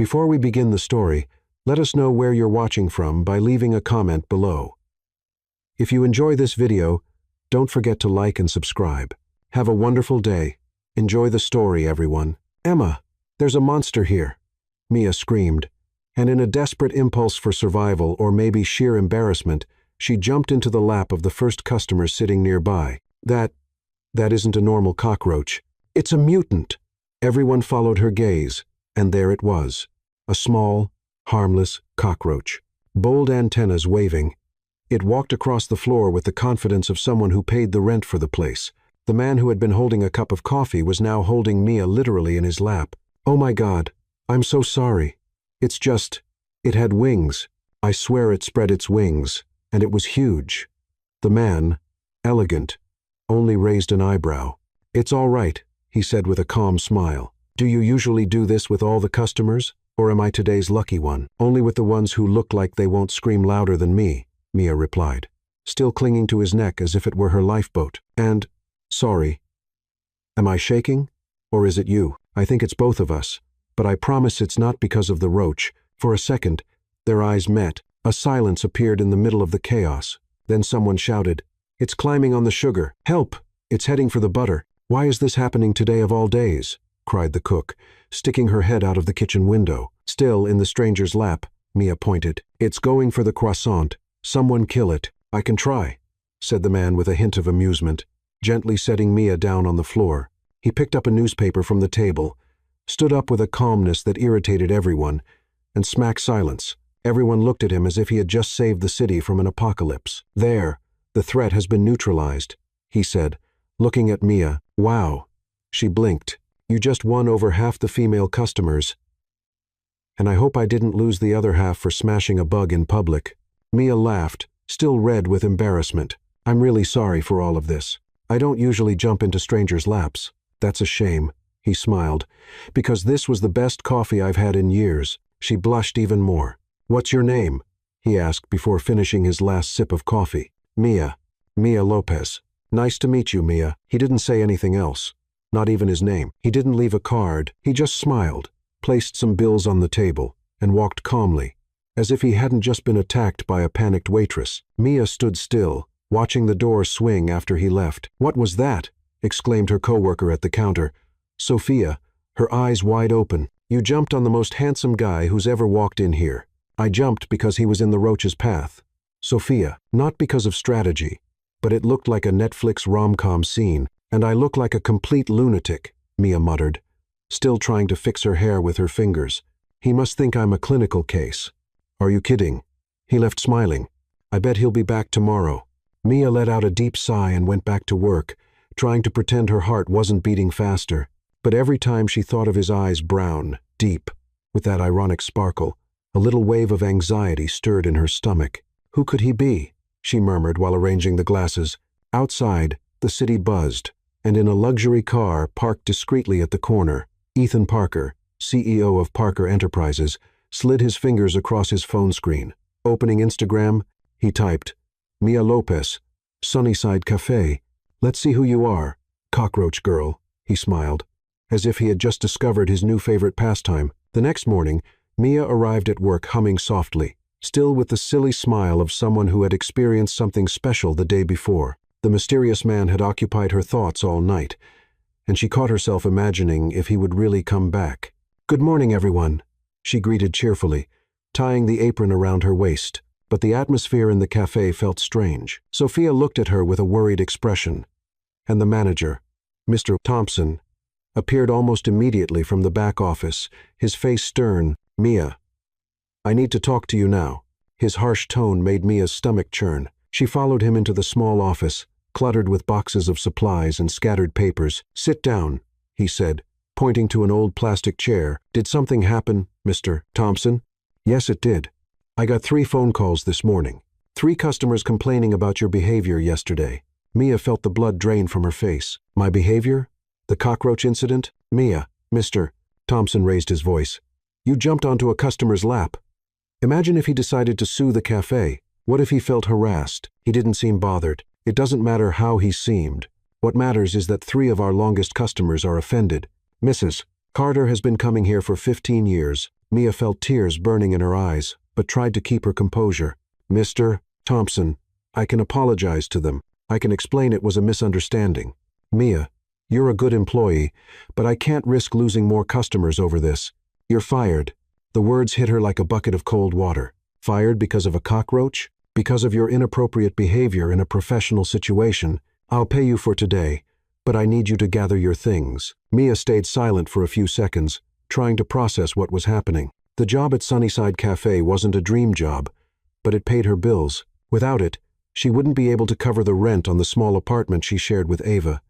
Before we begin the story, let us know where you're watching from by leaving a comment below. If you enjoy this video, don't forget to like and subscribe. Have a wonderful day. Enjoy the story, everyone. Emma, there's a monster here, Mia screamed, and in a desperate impulse for survival or maybe sheer embarrassment, she jumped into the lap of the first customer sitting nearby. That isn't a normal cockroach. It's a mutant. Everyone followed her gaze, and there it was, a small, harmless cockroach, bold antennas waving. It walked across the floor with the confidence of someone who paid the rent for the place. The man who had been holding a cup of coffee was now holding Mia literally in his lap. "Oh my God, I'm so sorry. It's just, it had wings. I swear it spread its wings, and it was huge." The man, elegant, only raised an eyebrow. "It's all right," he said with a calm smile. "Do you usually do this with all the customers, or am I today's lucky one?" "Only with the ones who look like they won't scream louder than me," Mia replied, still clinging to his neck as if it were her lifeboat. "And, sorry. Am I shaking? Or is it you? I think it's both of us, but I promise it's not because of the roach." For a second, their eyes met. A silence appeared in the middle of the chaos. Then someone shouted, "It's climbing on the sugar. Help! It's heading for the butter." "Why is this happening today of all days?" cried the cook, sticking her head out of the kitchen window. Still in the stranger's lap, Mia pointed. "It's going for the croissant. Someone kill it." "I can try," said the man with a hint of amusement, gently setting Mia down on the floor. He picked up a newspaper from the table, stood up with a calmness that irritated everyone, and smacked silence. Everyone looked at him as if he had just saved the city from an apocalypse. "There, the threat has been neutralized," he said, looking at Mia. "Wow." She blinked. "You just won over half the female customers. And I hope I didn't lose the other half for smashing a bug in public." Mia laughed, still red with embarrassment. "I'm really sorry for all of this. I don't usually jump into strangers' laps." "That's a shame," he smiled, "because this was the best coffee I've had in years." She blushed even more. "What's your name?" he asked before finishing his last sip of coffee. Mia Lopez." "Nice to meet you, Mia." He didn't say anything else, not even his name. He didn't leave a card. He just smiled, placed some bills on the table, and walked calmly, as if he hadn't just been attacked by a panicked waitress. Mia stood still, watching the door swing after he left. "What was that?" exclaimed her coworker at the counter, Sophia, her eyes wide open. "You jumped on the most handsome guy who's ever walked in here." "I jumped because he was in the roach's path." "Sophia, not because of strategy, but it looked like a Netflix rom-com scene, and I look like a complete lunatic," Mia muttered, still trying to fix her hair with her fingers. "He must think I'm a clinical case." "Are you kidding?" He left smiling. "I bet he'll be back tomorrow." Mia let out a deep sigh and went back to work, trying to pretend her heart wasn't beating faster. But every time she thought of his eyes brown, deep, with that ironic sparkle, a little wave of anxiety stirred in her stomach. "Who could he be?" she murmured while arranging the glasses. Outside, the city buzzed, and in a luxury car parked discreetly at the corner, Ethan Parker, CEO of Parker Enterprises, slid his fingers across his phone screen. Opening Instagram, he typed, "Mia Lopez, Sunnyside Cafe. Let's see who you are, cockroach girl." He smiled, as if he had just discovered his new favorite pastime. The next morning, Mia arrived at work humming softly, still with the silly smile of someone who had experienced something special the day before. The mysterious man had occupied her thoughts all night, and she caught herself imagining if he would really come back. "Good morning, everyone," she greeted cheerfully, tying the apron around her waist. But the atmosphere in the cafe felt strange. Sophia looked at her with a worried expression, and the manager, Mr. Thompson, appeared almost immediately from the back office, his face stern. "Mia, I need to talk to you now." His harsh tone made Mia's stomach churn. She followed him into the small office, cluttered with boxes of supplies and scattered papers. "Sit down," he said, pointing to an old plastic chair. "Did something happen, Mr. Thompson?" "Yes, it did. I got 3 phone calls this morning. 3 customers complaining about your behavior yesterday." Mia felt the blood drain from her face. "My behavior? The cockroach incident?" "Mia," Mr. Thompson raised his voice. "You jumped onto a customer's lap. Imagine if he decided to sue the cafe. What if he felt harassed?" He didn't seem bothered. "It doesn't matter how he seemed. What matters is that 3 of our longest customers are offended. Mrs. Carter has been coming here for 15 years. Mia felt tears burning in her eyes, but tried to keep her composure. Mr. Thompson, I can apologize to them. I can explain it was a misunderstanding. Mia, you're a good employee, but I can't risk losing more customers over this. You're fired. The words hit her like a bucket of cold water. Fired because of a cockroach? Because of your inappropriate behavior in a professional situation. I'll pay you for today, but I need you to gather your things. Mia stayed silent for a few seconds, trying to process what was happening. The job at Sunnyside Cafe wasn't a dream job, but it paid her bills. Without it, she wouldn't be able to cover the rent on the small apartment she shared with Ava,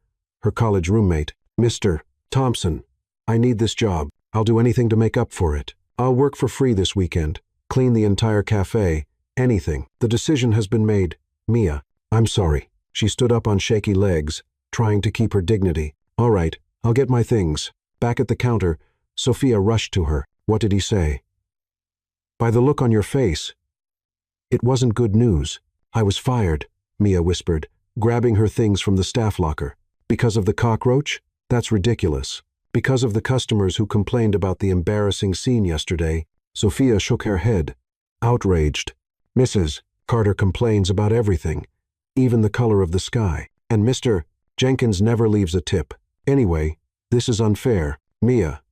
her college roommate. Mr. Thompson, I need this job. I'll do anything to make up for it. I'll work for free this weekend, clean the entire cafe, anything. The decision has been made. Mia, I'm sorry. She stood up on shaky legs, trying to keep her dignity. All right, I'll get my things. Back at the counter, Sophia rushed to her. What did he say? By the look on your face, it wasn't good news. I was fired, Mia whispered, grabbing her things from the staff locker. Because of the cockroach? That's ridiculous. Because of the customers who complained about the embarrassing scene yesterday? Sophia shook her head, outraged. Mrs. Carter complains about everything, even the color of the sky. And Mr. Jenkins never leaves a tip. Anyway, this is unfair. Mia.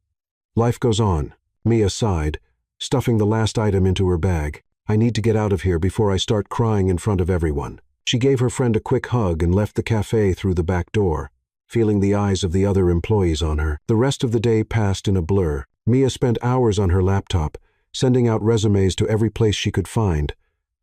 Life goes on. Mia sighed, stuffing the last item into her bag. I need to get out of here before I start crying in front of everyone. She gave her friend a quick hug and left the cafe through the back door, feeling the eyes of the other employees on her. The rest of the day passed in a blur. Mia spent hours on her laptop, sending out resumes to every place she could find,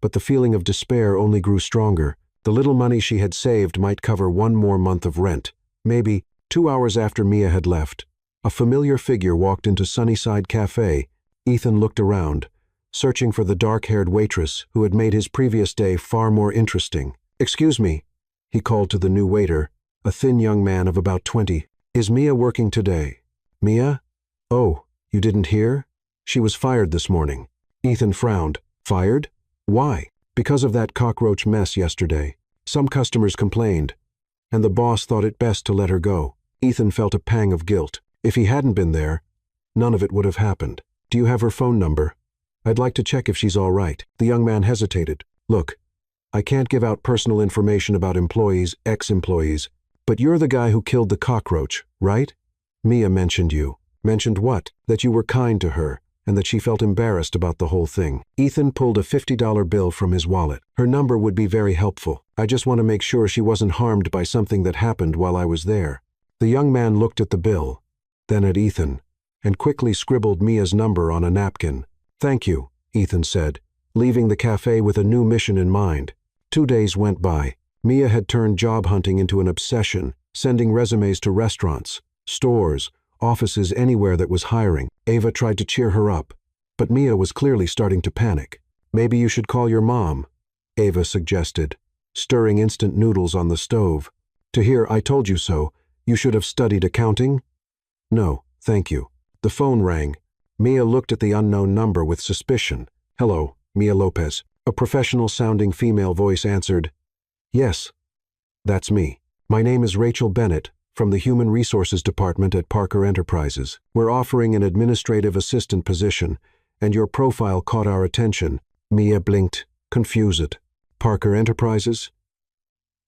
but the feeling of despair only grew stronger. The little money she had saved might cover one more month of rent. Maybe 2 hours after Mia had left, a familiar figure walked into Sunnyside Cafe. Ethan looked around, searching for the dark-haired waitress who had made his previous day far more interesting. Excuse me, he called to the new waiter, a thin young man of about 20. Is Mia working today? Mia? Oh, you didn't hear? She was fired this morning. Ethan frowned. Fired? Why? Because of that cockroach mess yesterday. Some customers complained, and the boss thought it best to let her go. Ethan felt a pang of guilt. If he hadn't been there, none of it would have happened. Do you have her phone number? I'd like to check if she's all right. The young man hesitated. Look, I can't give out personal information about employees, ex-employees, but you're the guy who killed the cockroach, right? Mia mentioned you. Mentioned what? That you were kind to her, and that she felt embarrassed about the whole thing. Ethan pulled a $50 bill from his wallet. Her number would be very helpful. I just want to make sure she wasn't harmed by something that happened while I was there. The young man looked at the bill, then at Ethan, and quickly scribbled Mia's number on a napkin. Thank you, Ethan said, leaving the cafe with a new mission in mind. 2 days went by. Mia had turned job hunting into an obsession, sending resumes to restaurants, stores, offices anywhere that was hiring. Ava tried to cheer her up, but Mia was clearly starting to panic. Maybe you should call your mom, Ava suggested, stirring instant noodles on the stove. To hear I told you so, you should have studied accounting? No, thank you. The phone rang. Mia looked at the unknown number with suspicion. Hello, Mia Lopez. A professional-sounding female voice answered. Yes, that's me. My name is Rachel Bennett, from the Human Resources Department at Parker Enterprises. We're offering an administrative assistant position, and your profile caught our attention. Mia blinked, confused. Parker Enterprises?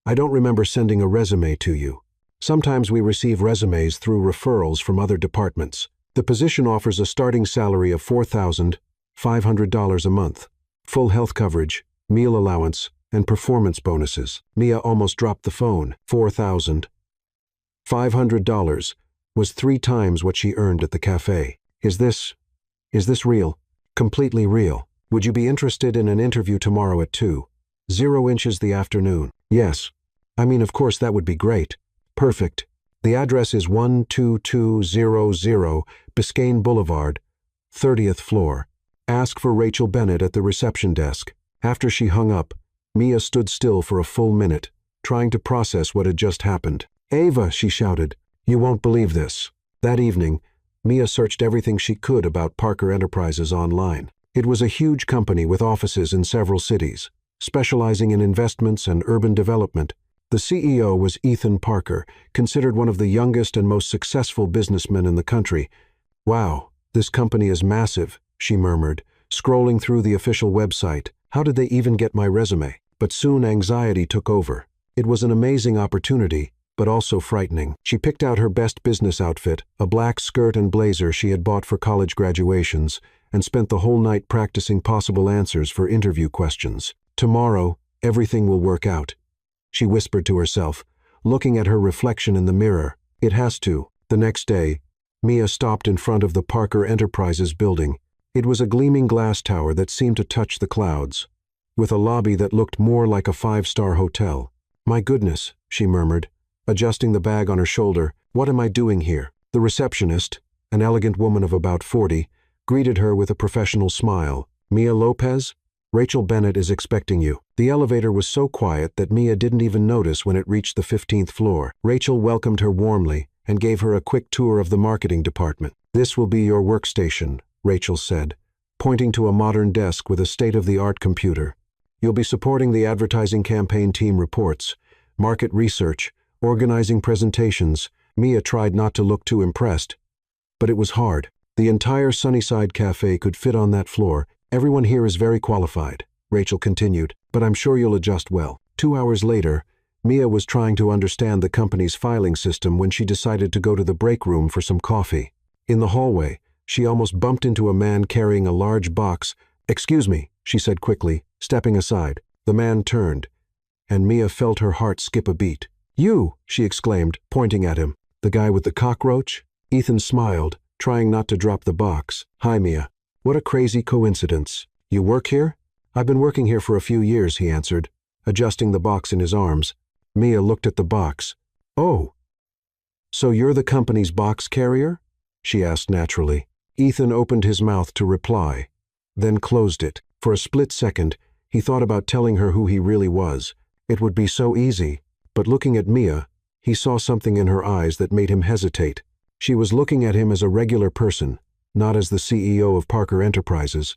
I don't remember sending a resume to you. Sometimes we receive resumes through referrals from other departments. The position offers a starting salary of $4,500 a month, full health coverage, meal allowance, and performance bonuses. Mia almost dropped the phone. $4,500 was 3 times what she earned at the cafe. Is this real? Completely real. Would you be interested in an interview tomorrow at 2:00 the afternoon? Yes. I mean, of course, that would be great. Perfect. The address is 12200 Biscayne Boulevard, 30th floor. Ask for Rachel Bennett at the reception desk. After she hung up, Mia stood still for a full minute, trying to process what had just happened. Ava, she shouted, you won't believe this. That evening, Mia searched everything she could about Parker Enterprises online. It was a huge company with offices in several cities, specializing in investments and urban development. The CEO was Ethan Parker, considered one of the youngest and most successful businessmen in the country. Wow, this company is massive, she murmured, scrolling through the official website. How did they even get my resume? But soon anxiety took over. It was an amazing opportunity, but also frightening. She picked out her best business outfit, a black skirt and blazer she had bought for college graduations, and spent the whole night practicing possible answers for interview questions. Tomorrow, everything will work out, she whispered to herself, looking at her reflection in the mirror. It has to. The next day, Mia stopped in front of the Parker Enterprises building. It was a gleaming glass tower that seemed to touch the clouds, with a lobby that looked more like a five-star hotel. My goodness, she murmured, adjusting the bag on her shoulder. What am I doing here? The receptionist, an elegant woman of about 40, greeted her with a professional smile. Mia Lopez? Rachel Bennett is expecting you. The elevator was so quiet that Mia didn't even notice when it reached the 15th floor. Rachel welcomed her warmly and gave her a quick tour of the marketing department. This will be your workstation, Rachel said, pointing to a modern desk with a state-of-the-art computer. You'll be supporting the advertising campaign team reports, market research, organizing presentations. Mia tried not to look too impressed, but it was hard. The entire Sunnyside Cafe could fit on that floor. Everyone here is very qualified, Rachel continued, but I'm sure you'll adjust well. 2 hours later, Mia was trying to understand the company's filing system when she decided to go to the break room for some coffee. In the hallway, she almost bumped into a man carrying a large box. Excuse me, she said quickly, stepping aside. The man turned, and Mia felt her heart skip a beat. You, she exclaimed, pointing at him. The guy with the cockroach? Ethan smiled, trying not to drop the box. Hi, Mia. What a crazy coincidence. You work here? I've been working here for a few years, he answered, adjusting the box in his arms. Mia looked at the box. Oh, so you're the company's box carrier? She asked naturally. Ethan opened his mouth to reply, then closed it. For a split second, he thought about telling her who he really was. It would be so easy, but looking at Mia, he saw something in her eyes that made him hesitate. She was looking at him as a regular person, not as the CEO of Parker Enterprises,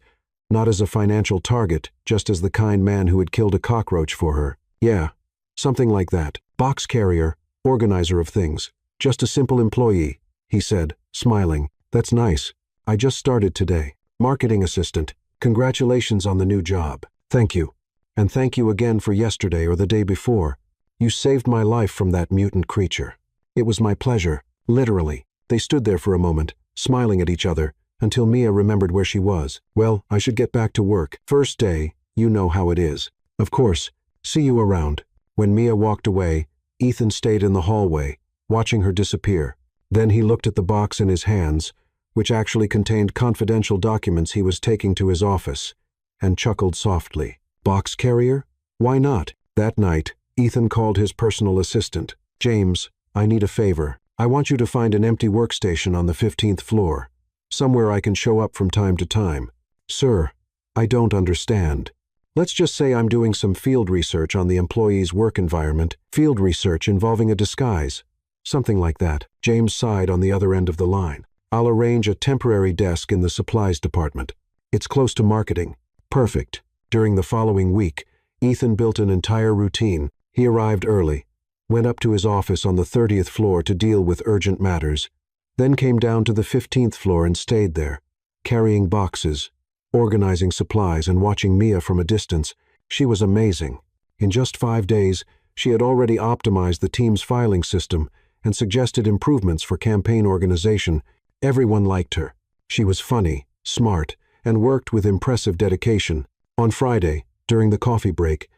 not as a financial target, just as the kind man who had killed a cockroach for her. Yeah, something like that. Box carrier, organizer of things, just a simple employee, he said, smiling. That's nice. I just started today. Marketing assistant. Congratulations on the new job. Thank you. And thank you again for yesterday or the day before. You saved my life from that mutant creature. It was my pleasure, literally. They stood there for a moment, smiling at each other, until Mia remembered where she was. Well, I should get back to work. First day, you know how it is. Of course. See you around. When Mia walked away, Ethan stayed in the hallway, watching her disappear. Then he looked at the box in his hands, which actually contained confidential documents he was taking to his office, and chuckled softly. Box carrier? Why not? That night, Ethan called his personal assistant. James, I need a favor. I want you to find an empty workstation on the 15th floor, somewhere I can show up from time to time. Sir, I don't understand. Let's just say I'm doing some field research on the employee's work environment, field research involving a disguise. Something like that. James sighed on the other end of the line. I'll arrange a temporary desk in the supplies department. It's close to marketing. Perfect. During the following week, Ethan built an entire routine. He arrived early, went up to his office on the 30th floor to deal with urgent matters, then came down to the 15th floor and stayed there, carrying boxes, organizing supplies and watching Mia from a distance. She was amazing. In just 5 days, she had already optimized the team's filing system and suggested improvements for campaign organization. Everyone liked her. She was funny, smart, and worked with impressive dedication. On Friday, during the coffee break,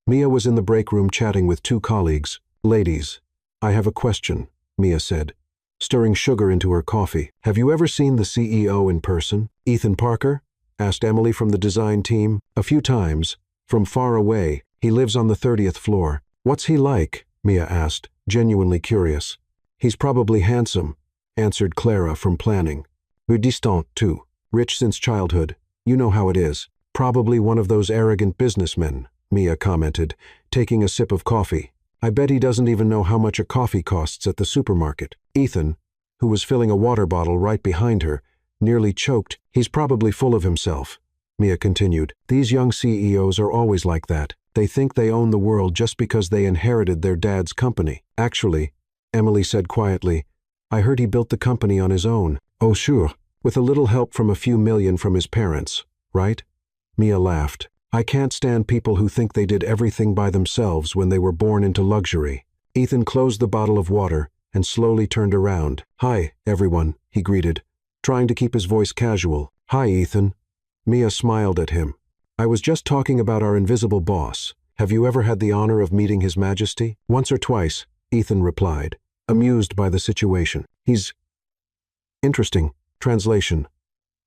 Mia was in the break room chatting with 2 colleagues. Ladies, I have a question, Mia said, stirring sugar into her coffee. Have you ever seen the CEO in person? Ethan Parker? Asked Emily from the design team. A few times, from far away. He lives on the 30th floor. What's he like? Mia asked, genuinely curious. He's probably handsome, answered Clara from planning. Distant, too. Rich since childhood. You know how it is. Probably one of those arrogant businessmen, Mia commented, taking a sip of coffee. I bet he doesn't even know how much a coffee costs at the supermarket. Ethan, who was filling a water bottle right behind her, nearly choked. He's probably full of himself, Mia continued. These young CEOs are always like that. They think they own the world just because they inherited their dad's company. Actually, Emily said quietly, I heard he built the company on his own. Oh sure, With a little help from a few million from his parents, right? Mia laughed. I can't stand people who think they did everything by themselves when they were born into luxury. Ethan closed the bottle of water and slowly turned around. Hi, everyone, he greeted, trying to keep his voice casual. Hi, Ethan. Mia smiled at him. I was just talking about our invisible boss. Have you ever had the honor of meeting His Majesty? Once or twice, Ethan replied, amused by the situation. He's interesting. Translation.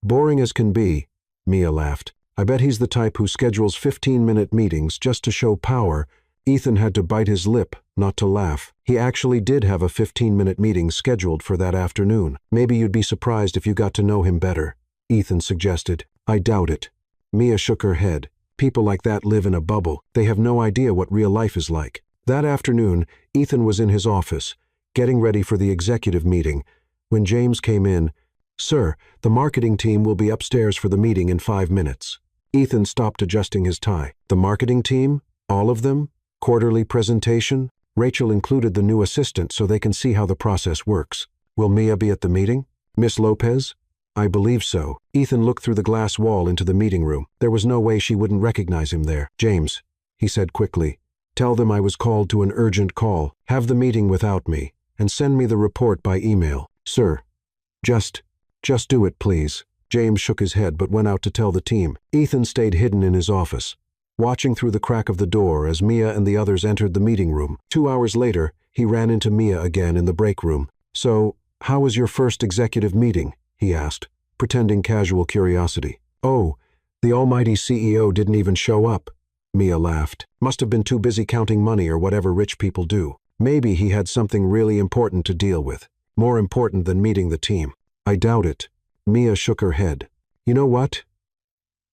Boring as can be, Mia laughed. I bet he's the type who schedules 15-minute meetings just to show power. Ethan had to bite his lip not to laugh. He actually did have a 15-minute meeting scheduled for that afternoon. Maybe you'd be surprised if you got to know him better, Ethan suggested. I doubt it. Mia shook her head. People like that live in a bubble. They have no idea what real life is like. That afternoon, Ethan was in his office, getting ready for the executive meeting, when James came in. Sir, the marketing team will be upstairs for the meeting in 5 minutes. Ethan stopped adjusting his tie. The marketing team? All of them? Quarterly presentation? Rachel included the new assistant so they can see how the process works. Will Mia be at the meeting? Miss Lopez? I believe so. Ethan looked through the glass wall into the meeting room. There was no way she wouldn't recognize him there. James, he said quickly, tell them I was called to an urgent call. Have the meeting without me, and send me the report by email. Sir, just do it, please. James shook his head but went out to tell the team. Ethan stayed hidden in his office, watching through the crack of the door as Mia and the others entered the meeting room. 2 hours later, he ran into Mia again in the break room. So, how was your first executive meeting? He asked, pretending casual curiosity. Oh, the almighty CEO didn't even show up. Mia laughed. Must have been too busy counting money or whatever rich people do. Maybe he had something really important to deal with. More important than meeting the team. I doubt it. Mia shook her head. You know what?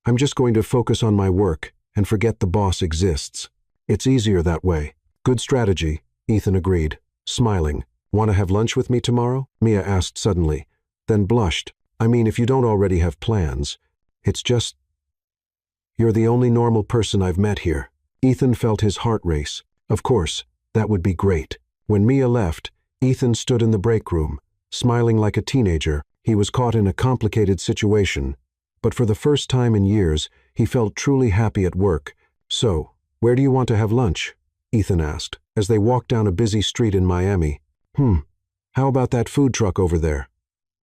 I'm just going to focus on my work and forget the boss exists. It's easier that way. Good strategy, Ethan agreed, smiling. Want to have lunch with me tomorrow? Mia asked suddenly, then blushed. I mean, if you don't already have plans. It's just... You're the only normal person I've met here. Ethan felt his heart race. Of course, that would be great. When Mia left, Ethan stood in the break room, smiling like a teenager. He was caught in a complicated situation, but for the first time in years, he felt truly happy at work. So, where do you want to have lunch? Ethan asked, as they walked down a busy street in Miami. How about that food truck over there?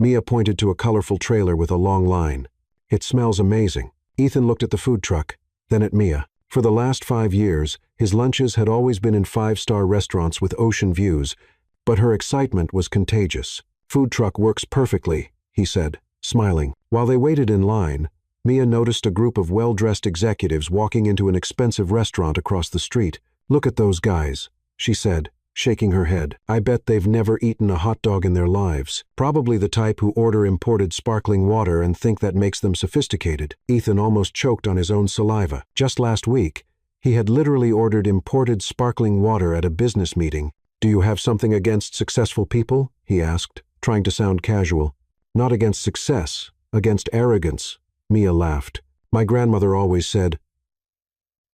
Mia pointed to a colorful trailer with a long line. It smells amazing. Ethan looked at the food truck, then at Mia. For the last 5 years, his lunches had always been in 5-star restaurants with ocean views, but her excitement was contagious. Food truck works perfectly, he said, smiling. While they waited in line, Mia noticed a group of well-dressed executives walking into an expensive restaurant across the street. Look at those guys, she said, shaking her head. I bet they've never eaten a hot dog in their lives. Probably the type who order imported sparkling water and think that makes them sophisticated. Ethan almost choked on his own saliva. Just last week, he had literally ordered imported sparkling water at a business meeting. Do you have something against successful people? He asked, trying to sound casual. Not against success, against arrogance. Mia laughed. My grandmother always said,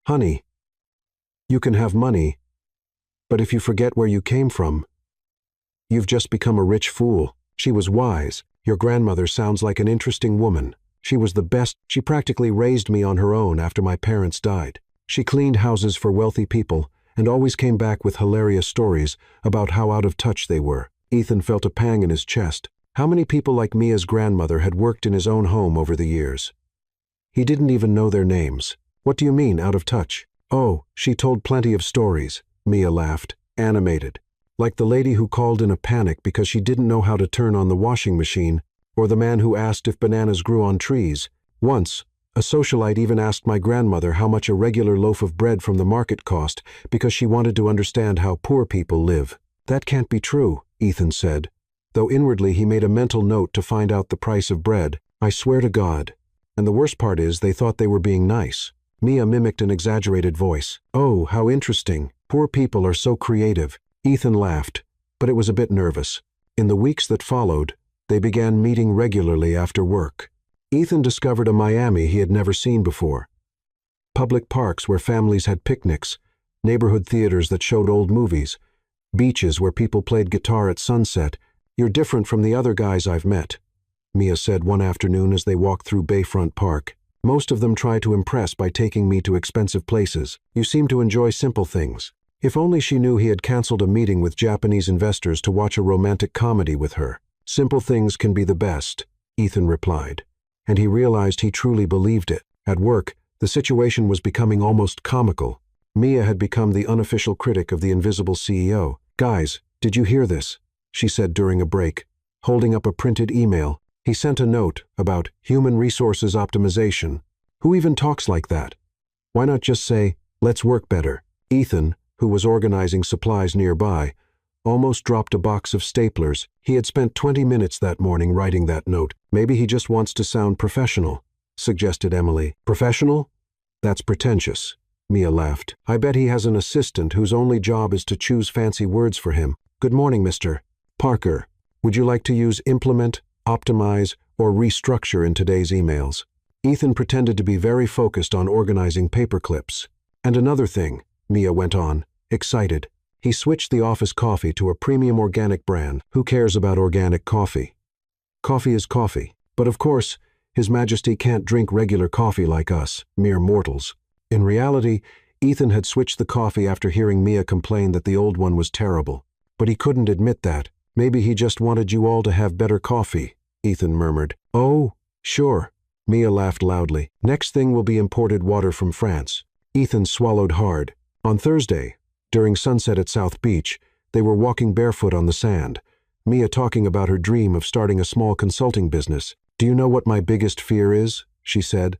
honey, you can have money, but if you forget where you came from, you've just become a rich fool. She was wise. Your grandmother sounds like an interesting woman. She was the best. She practically raised me on her own after my parents died. She cleaned houses for wealthy people and always came back with hilarious stories about how out of touch they were. Ethan felt a pang in his chest. How many people like Mia's grandmother had worked in his own home over the years? He didn't even know their names. What do you mean, out of touch? Oh, she told plenty of stories. Mia laughed, animated. Like the lady who called in a panic because she didn't know how to turn on the washing machine, or the man who asked if bananas grew on trees. Once, a socialite even asked my grandmother how much a regular loaf of bread from the market cost because she wanted to understand how poor people live. That can't be true, Ethan said, though inwardly he made a mental note to find out the price of bread. I swear to God. And the worst part is they thought they were being nice. Mia mimicked an exaggerated voice. Oh, how interesting. Poor people are so creative. Ethan laughed, but it was a bit nervous. In the weeks that followed, they began meeting regularly after work. Ethan discovered a Miami he had never seen before. Public parks where families had picnics, neighborhood theaters that showed old movies, beaches where people played guitar at sunset. You're different from the other guys I've met. Mia said one afternoon as they walked through Bayfront Park. "Most of them try to impress by taking me to expensive places. You seem to enjoy simple things." If only she knew he had canceled a meeting with Japanese investors to watch a romantic comedy with her. "Simple things can be the best," Ethan replied. And he realized he truly believed it. At work, the situation was becoming almost comical. Mia had become the unofficial critic of the invisible CEO. "Guys, did you hear this?" she said during a break, holding up a printed email. "He sent a note about human resources optimization. Who even talks like that? Why not just say, 'Let's work better'?" Ethan, who was organizing supplies nearby, almost dropped a box of staplers. He had spent 20 minutes that morning writing that note. "Maybe he just wants to sound professional," suggested Emily. "Professional? That's pretentious," Mia laughed. "I bet he has an assistant whose only job is to choose fancy words for him. Good morning, Mr. Parker. Would you like to use implement, optimize, or restructure in today's emails?" Ethan pretended to be very focused on organizing paper clips. "And another thing," Mia went on, excited. "He switched the office coffee to a premium organic brand. Who cares about organic coffee? Coffee is coffee. But of course, His Majesty can't drink regular coffee like us, mere mortals." In reality, Ethan had switched the coffee after hearing Mia complain that the old one was terrible. But he couldn't admit that. "Maybe he just wanted you all to have better coffee," Ethan murmured. "Oh, sure." Mia laughed loudly. "Next thing will be imported water from France." Ethan swallowed hard. On Thursday, during sunset at South Beach, they were walking barefoot on the sand, Mia talking about her dream of starting a small consulting business. "Do you know what my biggest fear is?" she said,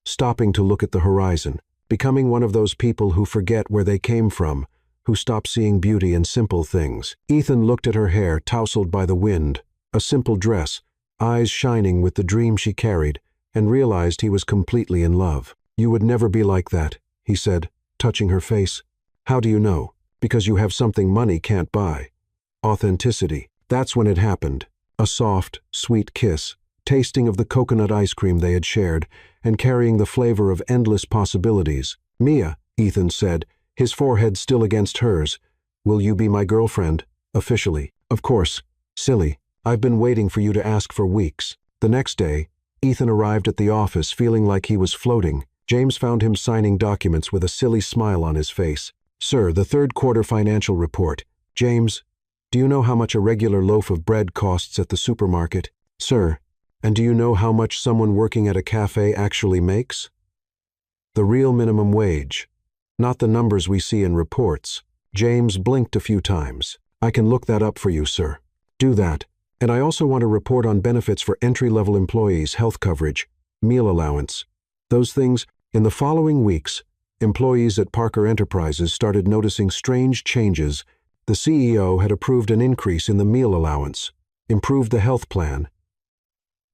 stopping to look at the horizon. "Becoming one of those people who forget where they came from, who stop seeing beauty in simple things." Ethan looked at her hair tousled by the wind, a simple dress, eyes shining with the dream she carried, and realized he was completely in love. "You would never be like that," he said, touching her face. "How do you know?" "Because you have something money can't buy. Authenticity." That's when it happened. A soft, sweet kiss, tasting of the coconut ice cream they had shared, and carrying the flavor of endless possibilities. "Mia," Ethan said, his forehead still against hers, "will you be my girlfriend, officially?" "Of course. Silly. I've been waiting for you to ask for weeks." The next day, Ethan arrived at the office feeling like he was floating. James found him signing documents with a silly smile on his face. "Sir, the third quarter financial report." "James, do you know how much a regular loaf of bread costs at the supermarket?" "Sir, and do you know how much someone working at a cafe actually makes?" "The real minimum wage, not the numbers we see in reports." James blinked a few times. "I can look that up for you, sir." "Do that. And I also want a report on benefits for entry-level employees, health coverage, meal allowance. Those things." In the following weeks, employees at Parker Enterprises started noticing strange changes. The CEO had approved an increase in the meal allowance, improved the health plan,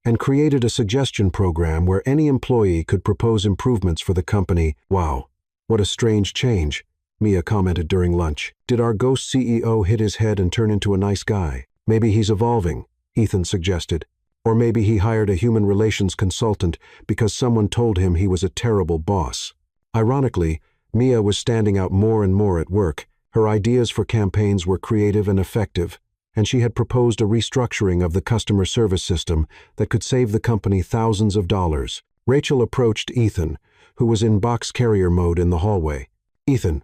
and created a suggestion program where any employee could propose improvements for the company. "Wow, what a strange change," Mia commented during lunch. "Did our ghost CEO hit his head and turn into a nice guy?" "Maybe he's evolving," Ethan suggested. "Or maybe he hired a human relations consultant because someone told him he was a terrible boss." Ironically, Mia was standing out more and more at work. Her ideas for campaigns were creative and effective, and she had proposed a restructuring of the customer service system that could save the company thousands of dollars. Rachel approached Ethan, who was in box carrier mode in the hallway. "Ethan,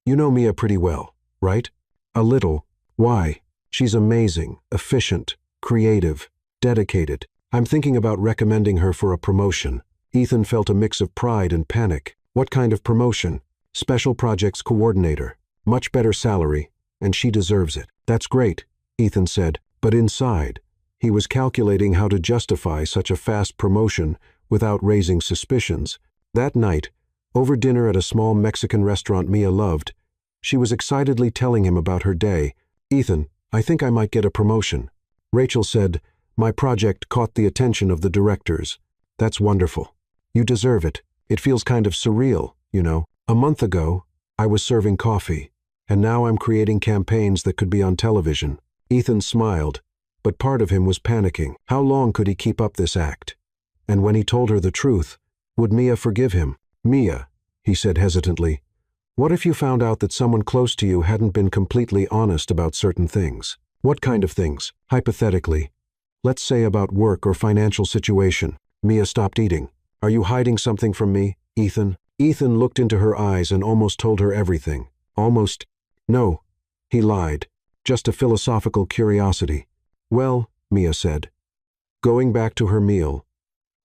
you know Mia pretty well, right?" "A little." "Why? She's amazing, efficient, creative, dedicated. I'm thinking about recommending her for a promotion." Ethan felt a mix of pride and panic. "What kind of promotion?" "Special projects coordinator. Much better salary, and she deserves it." "That's great," Ethan said, but inside, he was calculating how to justify such a fast promotion without raising suspicions. That night, over dinner at a small Mexican restaurant Mia loved, she was excitedly telling him about her day. "Ethan, I think I might get a promotion." Rachel said, "My project caught the attention of the directors." "That's wonderful. You deserve it. It feels kind of surreal, you know. A month ago, I was serving coffee, and now I'm creating campaigns that could be on television." Ethan smiled, but part of him was panicking. How long could he keep up this act? And when he told her the truth, would Mia forgive him? "Mia," he said hesitantly, "what if you found out that someone close to you hadn't been completely honest about certain things?" "What kind of things?" "Hypothetically, Let's say about work or financial situation. Mia stopped eating. Are you hiding something from me, Ethan? Ethan looked into her eyes and almost told her everything. Almost. No. He lied. Just a philosophical curiosity. Well, Mia said, going back to her meal.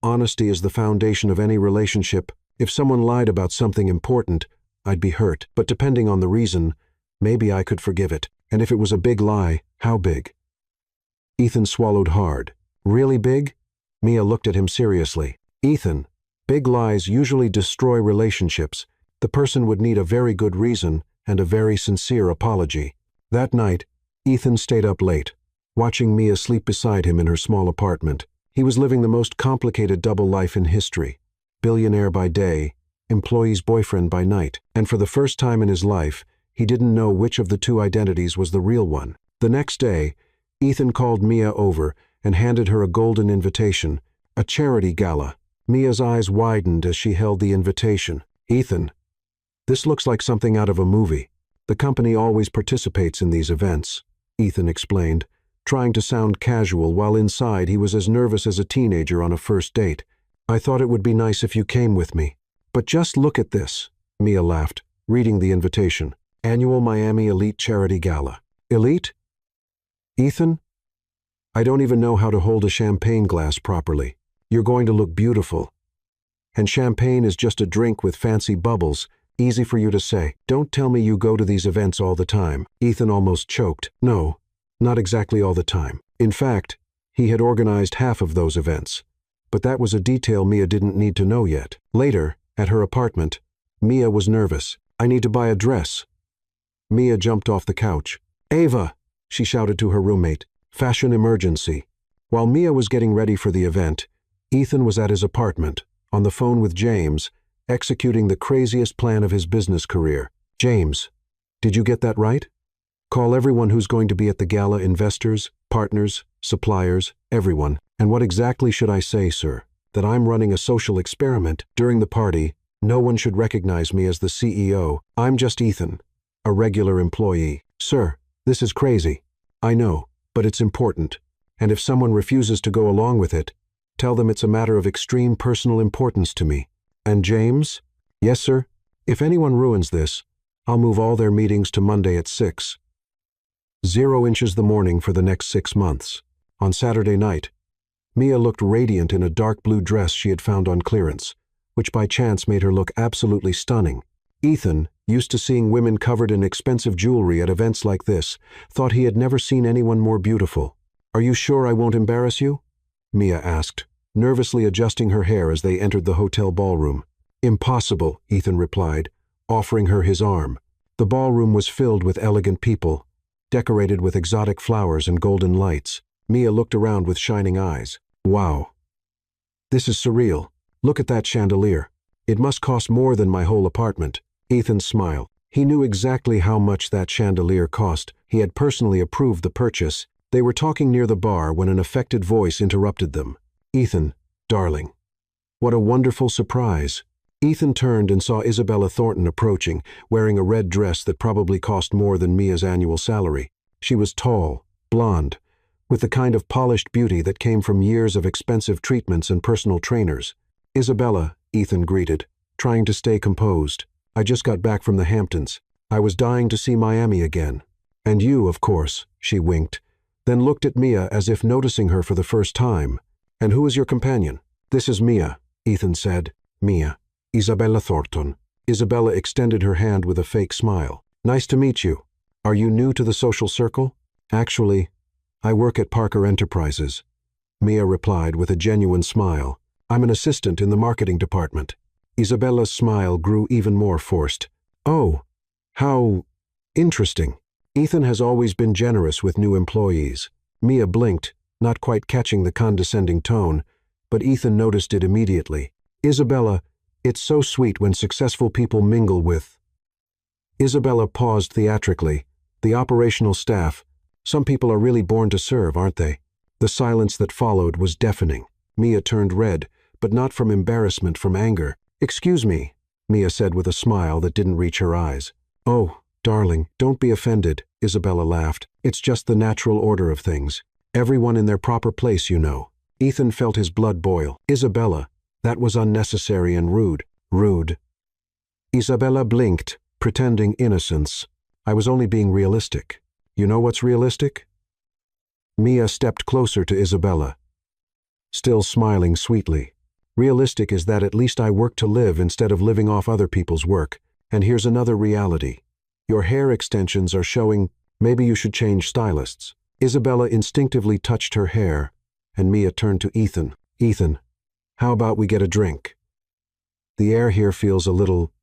Honesty is the foundation of any relationship. If someone lied about something important, I'd be hurt. But depending on the reason, maybe I could forgive it. And if it was a big lie, how big? Ethan swallowed hard. Really big? Mia looked at him seriously. Ethan, big lies usually destroy relationships. The person would need a very good reason and a very sincere apology. That night, Ethan stayed up late, watching Mia sleep beside him in her small apartment. He was living the most complicated double life in history. Billionaire by day, employee's boyfriend by night. And for the first time in his life, he didn't know which of the two identities was the real one. The next day, Ethan called Mia over and handed her a golden invitation, a charity gala. Mia's eyes widened as she held the invitation. Ethan, this looks like something out of a movie. The company always participates in these events, Ethan explained, trying to sound casual while inside he was as nervous as a teenager on a first date. I thought it would be nice if you came with me. But just look at this, Mia laughed, reading the invitation. Annual Miami Elite Charity Gala. Elite? Ethan? I don't even know how to hold a champagne glass properly. You're going to look beautiful. And champagne is just a drink with fancy bubbles, easy for you to say. Don't tell me you go to these events all the time. Ethan almost choked. No, not exactly all the time. In fact, he had organized half of those events. But that was a detail Mia didn't need to know yet. Later, at her apartment, Mia was nervous. I need to buy a dress. Mia jumped off the couch. Ava, she shouted to her roommate. Fashion emergency. While Mia was getting ready for the event, Ethan was at his apartment, on the phone with James, executing the craziest plan of his business career. James, did you get that right? Call everyone who's going to be at the gala: investors, partners, suppliers, everyone. And what exactly should I say, sir? That I'm running a social experiment. During the party, no one should recognize me as the CEO. I'm just Ethan, a regular employee. Sir, this is crazy. I know, but it's important. And if someone refuses to go along with it, tell them it's a matter of extreme personal importance to me. And James? Yes, sir. If anyone ruins this, I'll move all their meetings to Monday at 6. 0 inches the morning for the next 6 months. On Saturday night, Mia looked radiant in a dark blue dress she had found on clearance, which by chance made her look absolutely stunning. Ethan, used to seeing women covered in expensive jewelry at events like this, thought he had never seen anyone more beautiful. Are you sure I won't embarrass you? Mia asked, nervously adjusting her hair as they entered the hotel ballroom. Impossible, Ethan replied, offering her his arm. The ballroom was filled with elegant people, decorated with exotic flowers and golden lights. Mia looked around with shining eyes. Wow. This is surreal. Look at that chandelier. It must cost more than my whole apartment. Ethan smiled. He knew exactly how much that chandelier cost. He had personally approved the purchase. They were talking near the bar when an affected voice interrupted them. Ethan, darling. What a wonderful surprise. Ethan turned and saw Isabella Thornton approaching, wearing a red dress that probably cost more than Mia's annual salary. She was tall, blonde, with the kind of polished beauty that came from years of expensive treatments and personal trainers. Isabella, Ethan greeted, trying to stay composed. I just got back from the Hamptons. I was dying to see Miami again. And you, of course, she winked, then looked at Mia as if noticing her for the first time. And who is your companion? This is Mia, Ethan said. Mia. Isabella Thornton. Isabella extended her hand with a fake smile. Nice to meet you. Are you new to the social circle? Actually, I work at Parker Enterprises. Mia replied with a genuine smile. I'm an assistant in the marketing department. Isabella's smile grew even more forced. Oh, how interesting. Ethan has always been generous with new employees. Mia blinked, not quite catching the condescending tone, but Ethan noticed it immediately. Isabella, it's so sweet when successful people mingle with. Isabella paused theatrically. The operational staff. Some people are really born to serve, aren't they? The silence that followed was deafening. Mia turned red, but not from embarrassment, from anger. Excuse me, Mia said with a smile that didn't reach her eyes. Oh, darling, don't be offended, Isabella laughed. It's just the natural order of things. Everyone in their proper place, you know. Ethan felt his blood boil. Isabella, that was unnecessary and rude. Rude. Isabella blinked, pretending innocence. I was only being realistic. You know what's realistic? Mia stepped closer to Isabella, still smiling sweetly. Realistic is that at least I work to live instead of living off other people's work. And here's another reality. Your hair extensions are showing. Maybe you should change stylists. Isabella instinctively touched her hair, and Mia turned to Ethan. Ethan, how about we get a drink? The air here feels a little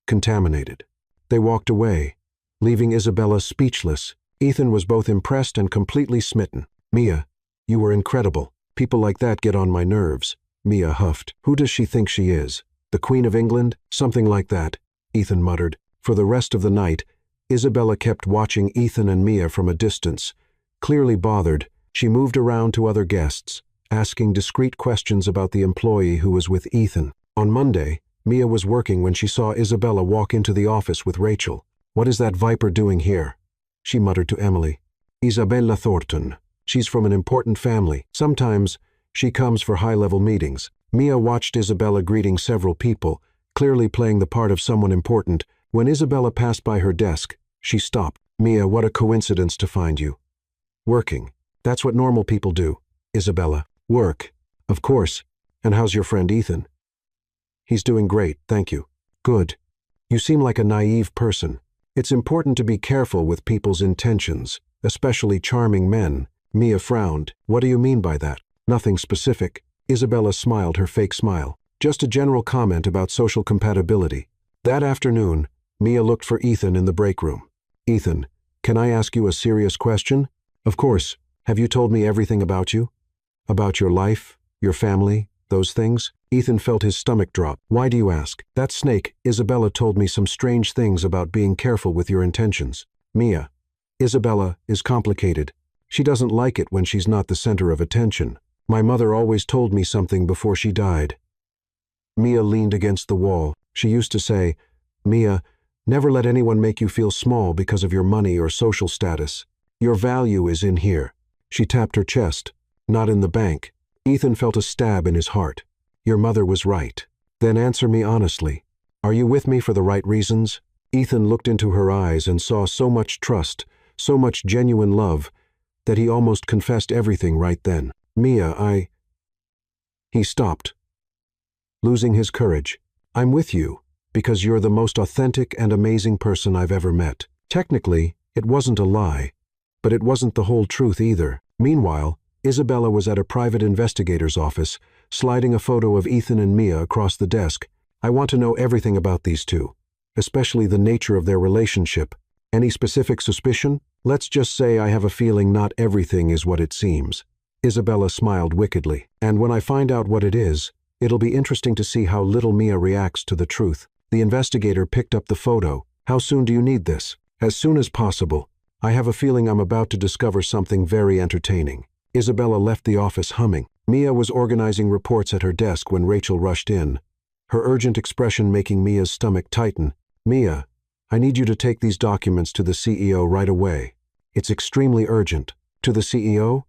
contaminated. They walked away, leaving Isabella speechless. Ethan was both impressed and completely smitten. Mia, you were incredible. People like that get on my nerves. Mia huffed. Who does she think she is? The Queen of England? Something like that, Ethan muttered. For the rest of the night, Isabella kept watching Ethan and Mia from a distance. Clearly bothered, she moved around to other guests, asking discreet questions about the employee who was with Ethan. On Monday, Mia was working when she saw Isabella walk into the office with Rachel. What is that viper doing here? She muttered to Emily. Isabella Thornton. She's from an important family. Sometimes she comes for high-level meetings. Mia watched Isabella greeting several people, clearly playing the part of someone important. When Isabella passed by her desk, she stopped. Mia, what a coincidence to find you. Working. That's what normal people do. Isabella. Work. Of course. And how's your friend Ethan? He's doing great, thank you. Good. You seem like a naive person. It's important to be careful with people's intentions, especially charming men. Mia frowned. What do you mean by that? Nothing specific. Isabella smiled her fake smile. Just a general comment about social compatibility. That afternoon, Mia looked for Ethan in the break room. Ethan, can I ask you a serious question? Of course. Have you told me everything about you? About your life, your family, those things? Ethan felt his stomach drop. Why do you ask? That snake, Isabella, told me some strange things about being careful with your intentions. Mia. Isabella is complicated. She doesn't like it when she's not the center of attention. My mother always told me something before she died. Mia leaned against the wall. She used to say, Mia, never let anyone make you feel small because of your money or social status. Your value is in here. She tapped her chest, not in the bank. Ethan felt a stab in his heart. Your mother was right. Then answer me honestly. Are you with me for the right reasons? Ethan looked into her eyes and saw so much trust, so much genuine love, that he almost confessed everything right then. Mia, He stopped, losing his courage. I'm with you, because you're the most authentic and amazing person I've ever met. Technically, it wasn't a lie, but it wasn't the whole truth either. Meanwhile, Isabella was at a private investigator's office, sliding a photo of Ethan and Mia across the desk. I want to know everything about these two, especially the nature of their relationship. Any specific suspicion? Let's just say I have a feeling not everything is what it seems. Isabella smiled wickedly. And when I find out what it is, it'll be interesting to see how little Mia reacts to the truth. The investigator picked up the photo. How soon do you need this? As soon as possible. I have a feeling I'm about to discover something very entertaining. Isabella left the office humming. Mia was organizing reports at her desk when Rachel rushed in, her urgent expression making Mia's stomach tighten. Mia, I need you to take these documents to the CEO right away. It's extremely urgent. To the CEO?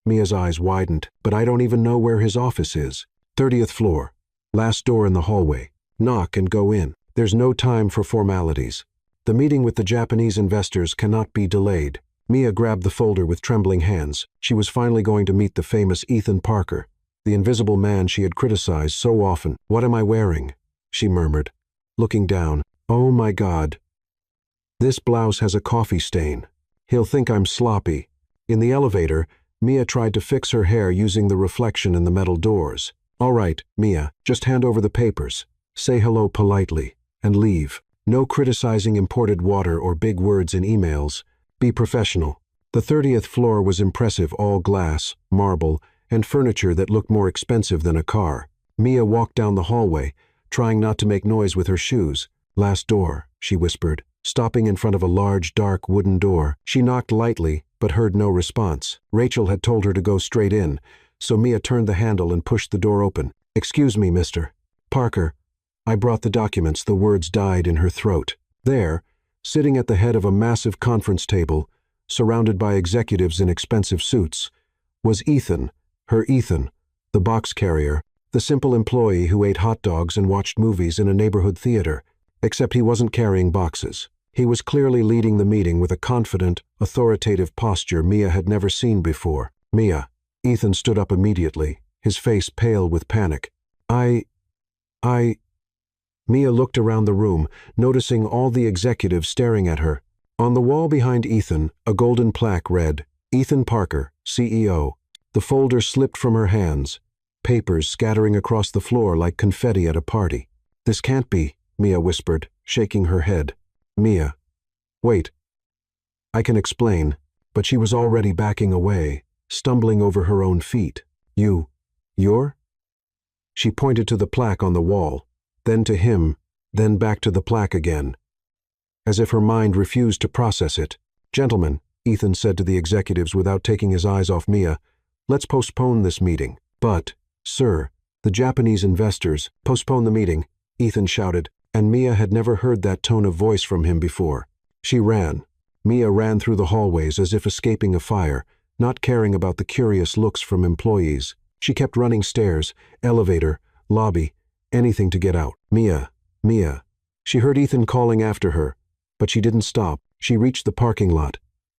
Mia's eyes widened. But I don't even know where his office is. 30th floor. Last door in the hallway. Knock and go in. There's no time for formalities. The meeting with the Japanese investors cannot be delayed. Mia grabbed the folder with trembling hands. She was finally going to meet the famous Ethan Parker, the invisible man she had criticized so often. What am I wearing? She murmured, looking down. Oh my God. This blouse has a coffee stain. He'll think I'm sloppy. In the elevator, Mia tried to fix her hair using the reflection in the metal doors. All right, Mia, just hand over the papers. Say hello politely, and leave. No criticizing imported water or big words in emails. Be professional. The 30th floor was impressive, all glass, marble, and furniture that looked more expensive than a car. Mia walked down the hallway, trying not to make noise with her shoes. Last door, she whispered, stopping in front of a large, dark wooden door. She knocked lightly, but heard no response. Rachel had told her to go straight in, so Mia turned the handle and pushed the door open. Excuse me, Mr. Parker. I brought the documents. The words died in her throat. There, sitting at the head of a massive conference table, surrounded by executives in expensive suits, was Ethan, her Ethan, the box carrier, the simple employee who ate hot dogs and watched movies in a neighborhood theater, except he wasn't carrying boxes. He was clearly leading the meeting with a confident, authoritative posture Mia had never seen before. Mia. Ethan stood up immediately, his face pale with panic. I... Mia looked around the room, noticing all the executives staring at her. On the wall behind Ethan, a golden plaque read, Ethan Parker, CEO. The folder slipped from her hands, papers scattering across the floor like confetti at a party. This can't be, Mia whispered, shaking her head. Mia. Wait. I can explain, but she was already backing away, stumbling over her own feet. You're? She pointed to the plaque on the wall, then to him, then back to the plaque again, as if her mind refused to process it. Gentlemen, Ethan said to the executives without taking his eyes off Mia, let's postpone this meeting. But, sir, the Japanese investors, postpone the meeting, Ethan shouted, and Mia had never heard that tone of voice from him before. She ran. Mia ran through the hallways as if escaping a fire, not caring about the curious looks from employees. She kept running stairs, elevator, lobby, anything to get out. Mia. She heard Ethan calling after her, but she didn't stop. She reached the parking lot,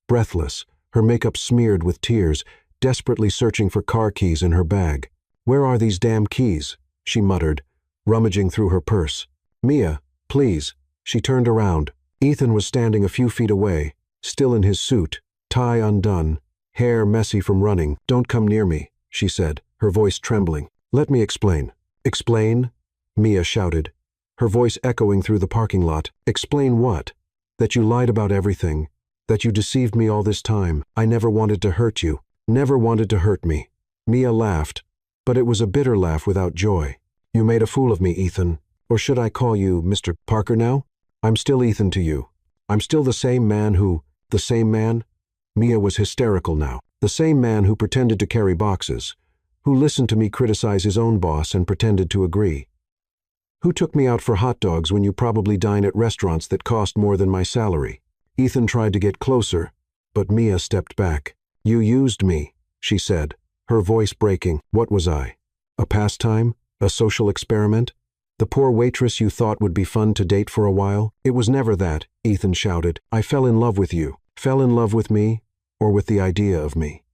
breathless, her makeup smeared with tears, desperately searching for car keys in her bag. Where are these damn keys? She muttered, rummaging through her purse. Mia, please. She turned around. Ethan was standing a few feet away, still in his suit, tie undone, hair messy from running. Don't come near me, she said, her voice trembling. Let me explain. Explain? Mia shouted, her voice echoing through the parking lot. Explain what? That you lied about everything. That you deceived me all this time. I never wanted to hurt you. Never wanted to hurt me. Mia laughed, but it was a bitter laugh without joy. You made a fool of me, Ethan. Or should I call you Mr. Parker now? I'm still Ethan to you. I'm still the same man who... The same man? Mia was hysterical now. The same man who pretended to carry boxes. Who listened to me criticize his own boss and pretended to agree. Who took me out for hot dogs when you probably dine at restaurants that cost more than my salary? Ethan tried to get closer, but Mia stepped back. You used me, she said, her voice breaking. What was I? A pastime? A social experiment? The poor waitress you thought would be fun to date for a while? It was never that, Ethan shouted. I fell in love with you. Fell in love with me, or with the idea of me.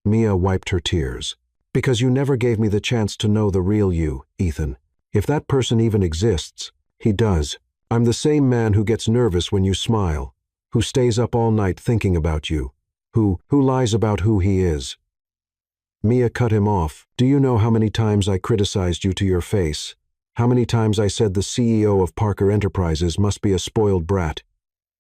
Mia wiped her tears. Because you never gave me the chance to know the real you, Ethan. If that person even exists, he does. I'm the same man who gets nervous when you smile, who stays up all night thinking about you, who lies about who he is. Mia cut him off. Do you know how many times I criticized you to your face? How many times I said the CEO of Parker Enterprises must be a spoiled brat?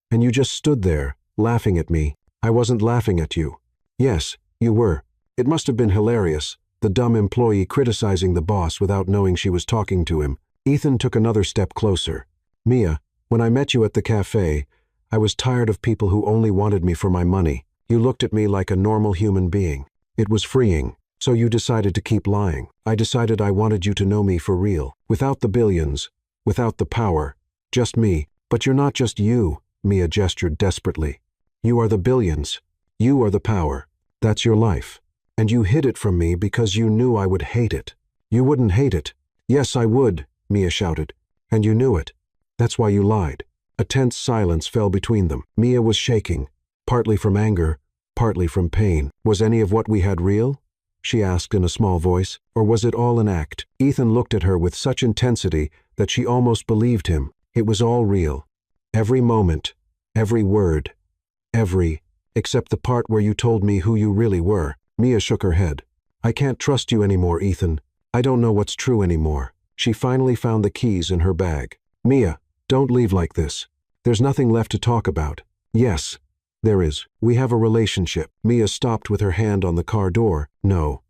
And you just stood there, laughing at me. I wasn't laughing at you. Yes, you were. It must have been hilarious, the dumb employee criticizing the boss without knowing she was talking to him. Ethan took another step closer. Mia, when I met you at the cafe, I was tired of people who only wanted me for my money. You looked at me like a normal human being. It was freeing. So you decided to keep lying. I decided I wanted you to know me for real. Without the billions, without the power. Just me. But you're not just you, Mia gestured desperately. You are the billions. You are the power. That's your life. And you hid it from me because you knew I would hate it. You wouldn't hate it. Yes, I would, Mia shouted. And you knew it. That's why you lied. A tense silence fell between them. Mia was shaking, partly from anger, partly from pain. Was any of what we had real? She asked in a small voice, or was it all an act? Ethan looked at her with such intensity that she almost believed him. It was all real. Every moment, every word, except the part where you told me who you really were. Mia shook her head. I can't trust you anymore, Ethan. I don't know what's true anymore. She finally found the keys in her bag. Mia, don't leave like this. There's nothing left to talk about. Yes. There is. We have a relationship. Mia stopped with her hand on the car door. No.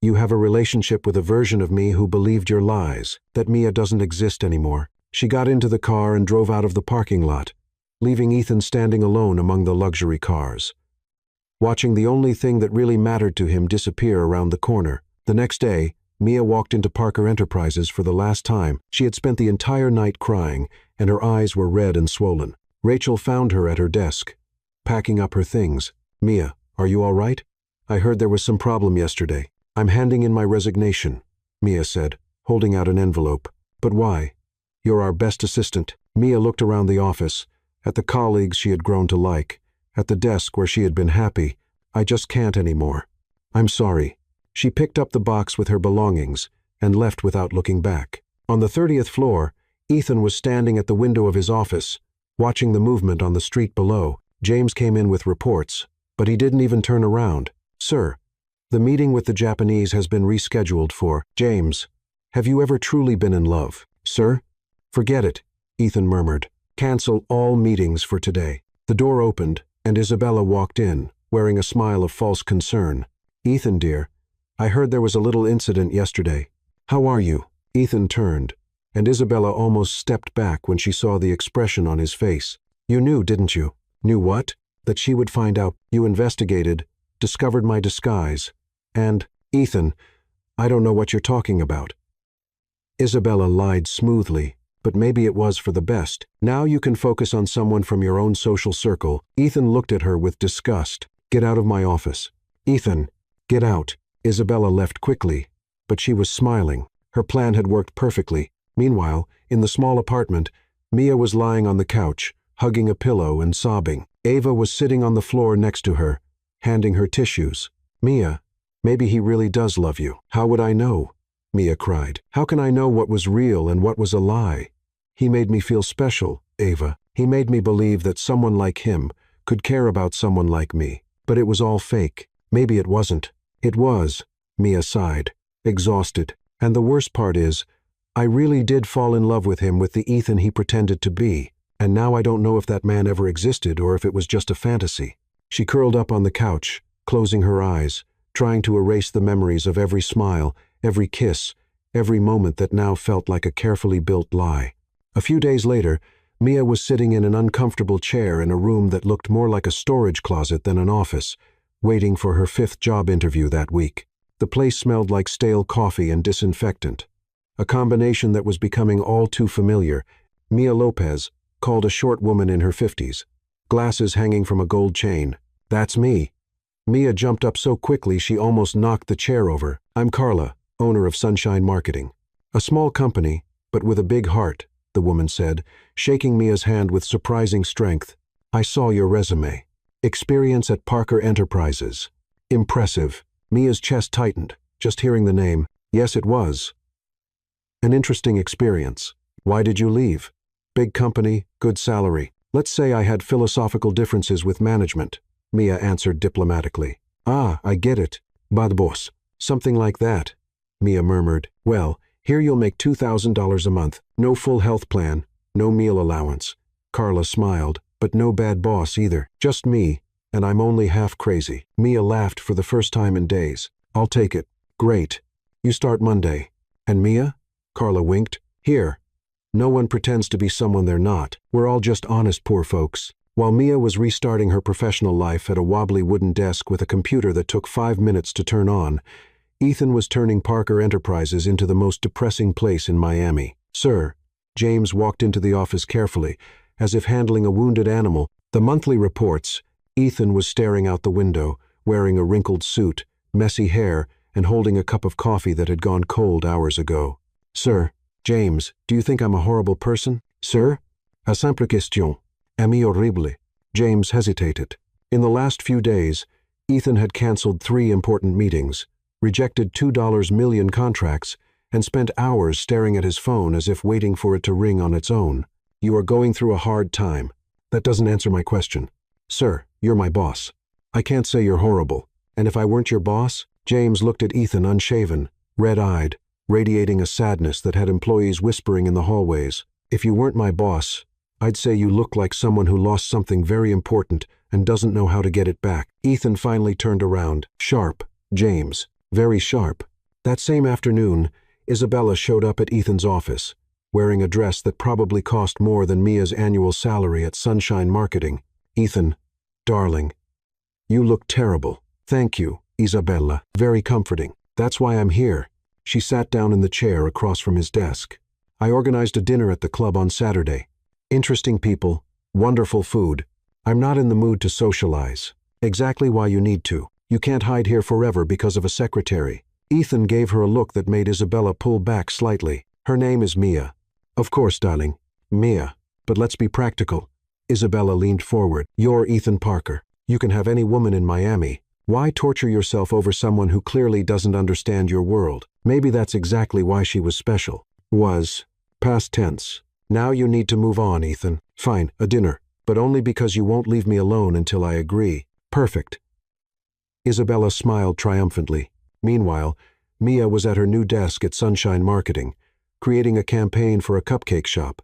You have a relationship with a version of me who believed your lies, that Mia doesn't exist anymore. She got into the car and drove out of the parking lot, leaving Ethan standing alone among the luxury cars, watching the only thing that really mattered to him disappear around the corner. The next day, Mia walked into Parker Enterprises for the last time. She had spent the entire night crying, and her eyes were red and swollen. Rachel found her at her desk, packing up her things. Mia, are you all right? I heard there was some problem yesterday. I'm handing in my resignation, Mia said, holding out an envelope. But why? You're our best assistant. Mia looked around the office, at the colleagues she had grown to like, at the desk where she had been happy. I just can't anymore. I'm sorry. She picked up the box with her belongings and left without looking back. On the 30th floor, Ethan was standing at the window of his office, watching the movement on the street below. James came in with reports, but he didn't even turn around. Sir, the meeting with the Japanese has been rescheduled for. James, have you ever truly been in love? Sir? Forget it, Ethan murmured. Cancel all meetings for today. The door opened, and Isabella walked in, wearing a smile of false concern. Ethan, dear, I heard there was a little incident yesterday. How are you? Ethan turned, and Isabella almost stepped back when she saw the expression on his face. You knew, didn't you? Knew what? That she would find out. You investigated, discovered my disguise. And, Ethan, I don't know what you're talking about. Isabella lied smoothly, but maybe it was for the best. Now you can focus on someone from your own social circle. Ethan looked at her with disgust. Get out of my office. Ethan, get out. Isabella left quickly, but she was smiling. Her plan had worked perfectly. Meanwhile, in the small apartment, Mia was lying on the couch, hugging a pillow and sobbing. Ava was sitting on the floor next to her, handing her tissues. Mia, maybe he really does love you. How would I know? Mia cried. How can I know what was real and what was a lie? He made me feel special, Ava. He made me believe that someone like him could care about someone like me. But it was all fake. Maybe it wasn't. It was, Mia sighed, exhausted. And the worst part is, I really did fall in love with him with the Ethan he pretended to be. And now I don't know if that man ever existed or if it was just a fantasy. She curled up on the couch, closing her eyes, trying to erase the memories of every smile, every kiss, every moment that now felt like a carefully built lie. A few days later, Mia was sitting in an uncomfortable chair in a room that looked more like a storage closet than an office, waiting for her 5th job interview that week. The place smelled like stale coffee and disinfectant, a combination that was becoming all too familiar. Mia Lopez, called a short woman in her 50s, glasses hanging from a gold chain. That's me. Mia jumped up so quickly she almost knocked the chair over. I'm Carla, owner of Sunshine Marketing. A small company, but with a big heart, the woman said, shaking Mia's hand with surprising strength. I saw your resume. Experience at Parker Enterprises. Impressive. Mia's chest tightened, just hearing the name. Yes, it was. An interesting experience. Why did you leave? Big company, good salary. Let's say I had philosophical differences with management, Mia answered diplomatically. Ah, I get it. Bad boss. Something like that, Mia murmured. Well, here you'll make $2,000 a month. No full health plan, no meal allowance. Carla smiled, but no bad boss either. Just me, and I'm only half crazy. Mia laughed for the first time in days. I'll take it. Great. You start Monday. And Mia? Carla winked. Here. No one pretends to be someone they're not. We're all just honest poor folks. While Mia was restarting her professional life at a wobbly wooden desk with a computer that took 5 minutes to turn on, Ethan was turning Parker Enterprises into the most depressing place in Miami. Sir, James walked into the office carefully, as if handling a wounded animal. The monthly reports. Ethan was staring out the window, wearing a wrinkled suit, messy hair, and holding a cup of coffee that had gone cold hours ago. Sir, James, do you think I'm a horrible person? Sir? A simple question. Ami horrible. James hesitated. In the last few days, Ethan had canceled 3 important meetings, rejected $2 million contracts, and spent hours staring at his phone as if waiting for it to ring on its own. You are going through a hard time. That doesn't answer my question. Sir, you're my boss. I can't say you're horrible. And if I weren't your boss? James looked at Ethan unshaven, red-eyed, radiating a sadness that had employees whispering in the hallways. If you weren't my boss, I'd say you look like someone who lost something very important and doesn't know how to get it back. Ethan finally turned around. Sharp, James. Very sharp. That same afternoon, Isabella showed up at Ethan's office, wearing a dress that probably cost more than Mia's annual salary at Sunshine Marketing. Ethan, darling, you look terrible. Thank you, Isabella. Very comforting. That's why I'm here. She sat down in the chair across from his desk. I organized a dinner at the club on Saturday. Interesting people, wonderful food. I'm not in the mood to socialize. Exactly why you need to. You can't hide here forever because of a secretary. Ethan gave her a look that made Isabella pull back slightly. Her name is Mia. Of course, darling. Mia. But let's be practical. Isabella leaned forward. You're Ethan Parker. You can have any woman in Miami. Why torture yourself over someone who clearly doesn't understand your world? Maybe that's exactly why she was special. Was. Past tense. Now you need to move on, Ethan. Fine, a dinner. But only because you won't leave me alone until I agree. Perfect. Isabella smiled triumphantly. Meanwhile, Mia was at her new desk at Sunshine Marketing, creating a campaign for a cupcake shop.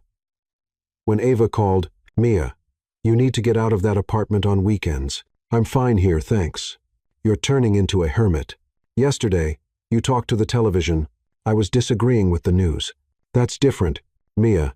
When Ava called, Mia, you need to get out of that apartment on weekends. I'm fine here, thanks. You're turning into a hermit. Yesterday, you talked to the television. I was disagreeing with the news. That's different. Mia,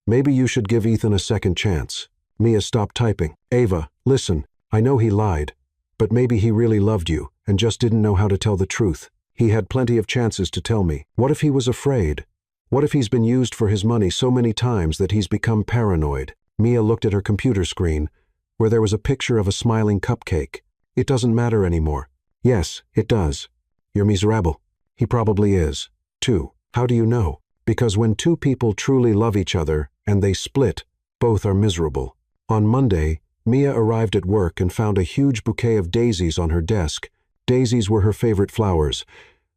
maybe you should give Ethan a second chance. Mia stopped typing. Ava, listen, I know he lied, but maybe he really loved you and just didn't know how to tell the truth. He had plenty of chances to tell me. What if he was afraid? What if he's been used for his money so many times that he's become paranoid? Mia looked at her computer screen, where there was a picture of a smiling cupcake. It doesn't matter anymore. Yes, it does. You're miserable. He probably is. 2. How do you know? Because when two people truly love each other and they split, both are miserable. On Monday, Mia arrived at work and found a huge bouquet of daisies on her desk. Daisies were her favorite flowers,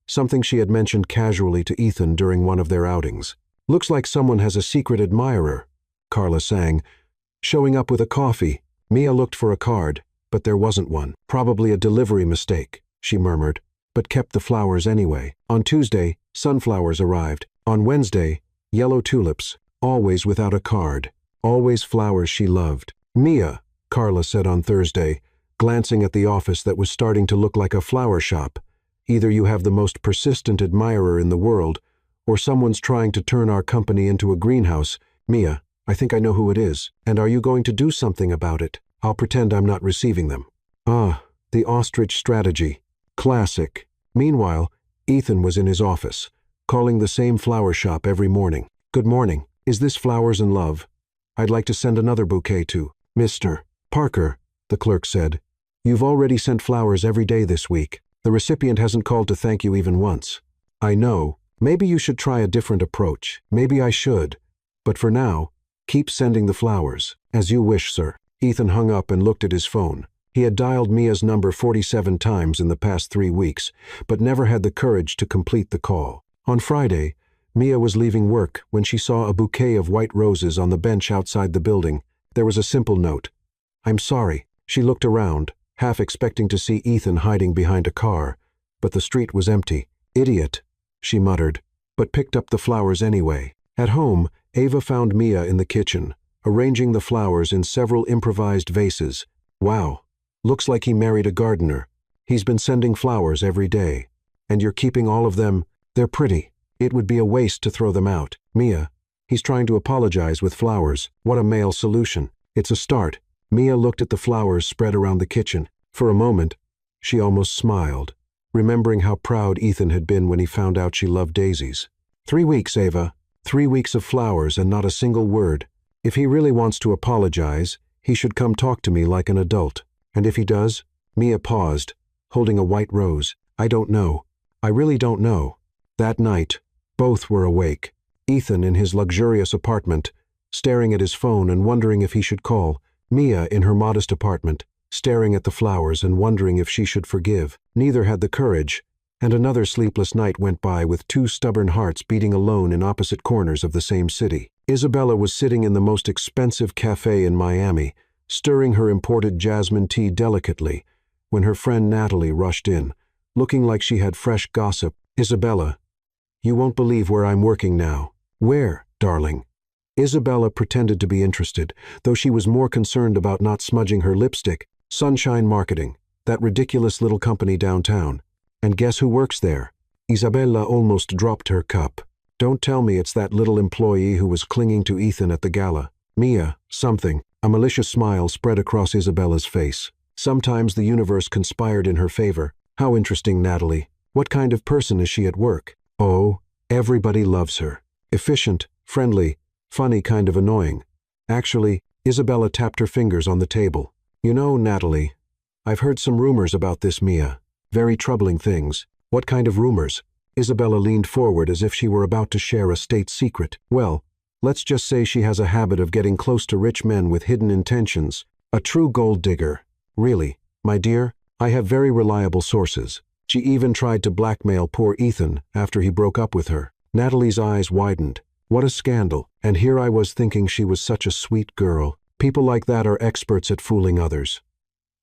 something she had mentioned casually to Ethan during one of their outings. Looks like someone has a secret admirer, Carla sang. Showing up with a coffee. Mia looked for a card, but there wasn't one. Probably a delivery mistake, she murmured, but kept the flowers anyway. On Tuesday, sunflowers arrived. On Wednesday, yellow tulips, always without a card. Always flowers she loved. Mia, Carla said on Thursday, glancing at the office that was starting to look like a flower shop. Either you have the most persistent admirer in the world, or someone's trying to turn our company into a greenhouse. Mia, I think I know who it is. And are you going to do something about it? I'll pretend I'm not receiving them. Ah, the ostrich strategy. Classic. Meanwhile, Ethan was in his office, calling the same flower shop every morning. Good morning. Is this Flowers and Love? I'd like to send another bouquet to Mr. Parker, the clerk said. You've already sent flowers every day this week. The recipient hasn't called to thank you even once. I know. Maybe you should try a different approach. Maybe I should. But for now, keep sending the flowers. As you wish, sir. Ethan hung up and looked at his phone. He had dialed Mia's number 47 times in the past 3 weeks, but never had the courage to complete the call. On Friday, Mia was leaving work when she saw a bouquet of white roses on the bench outside the building. There was a simple note. I'm sorry. She looked around, half expecting to see Ethan hiding behind a car, but the street was empty. Idiot, she muttered, but picked up the flowers anyway. At home, Ava found Mia in the kitchen, arranging the flowers in several improvised vases. Wow, looks like he married a gardener. He's been sending flowers every day. And you're keeping all of them? They're pretty. It would be a waste to throw them out. Mia, he's trying to apologize with flowers. What a male solution. It's a start. Mia looked at the flowers spread around the kitchen. For a moment, she almost smiled, remembering how proud Ethan had been when he found out she loved daisies. 3 weeks, Ava. 3 weeks of flowers and not a single word. If he really wants to apologize, he should come talk to me like an adult. And if he does? Mia paused, holding a white rose. I don't know. I really don't know. That night, both were awake. Ethan in his luxurious apartment, staring at his phone and wondering if he should call. Mia in her modest apartment, staring at the flowers and wondering if she should forgive. Neither had the courage, and another sleepless night went by with 2 stubborn hearts beating alone in opposite corners of the same city. Isabella was sitting in the most expensive cafe in Miami, stirring her imported jasmine tea delicately, when her friend Natalie rushed in, looking like she had fresh gossip. Isabella, you won't believe where I'm working now. Where, darling? Isabella pretended to be interested, though she was more concerned about not smudging her lipstick. Sunshine Marketing, that ridiculous little company downtown. And guess who works there? Isabella almost dropped her cup. Don't tell me it's that little employee who was clinging to Ethan at the gala. Mia, something. A malicious smile spread across Isabella's face. Sometimes the universe conspired in her favor. How interesting, Natalie. What kind of person is she at work? Oh, everybody loves her. Efficient, friendly, funny, kind of annoying. Actually, Isabella tapped her fingers on the table. You know, Natalie, I've heard some rumors about this, Mia. Very troubling things. What kind of rumors? Isabella leaned forward as if she were about to share a state secret. Well, let's just say she has a habit of getting close to rich men with hidden intentions. A true gold digger. Really, my dear, I have very reliable sources. She even tried to blackmail poor Ethan after he broke up with her. Natalie's eyes widened. What a scandal. And here I was thinking she was such a sweet girl. People like that are experts at fooling others.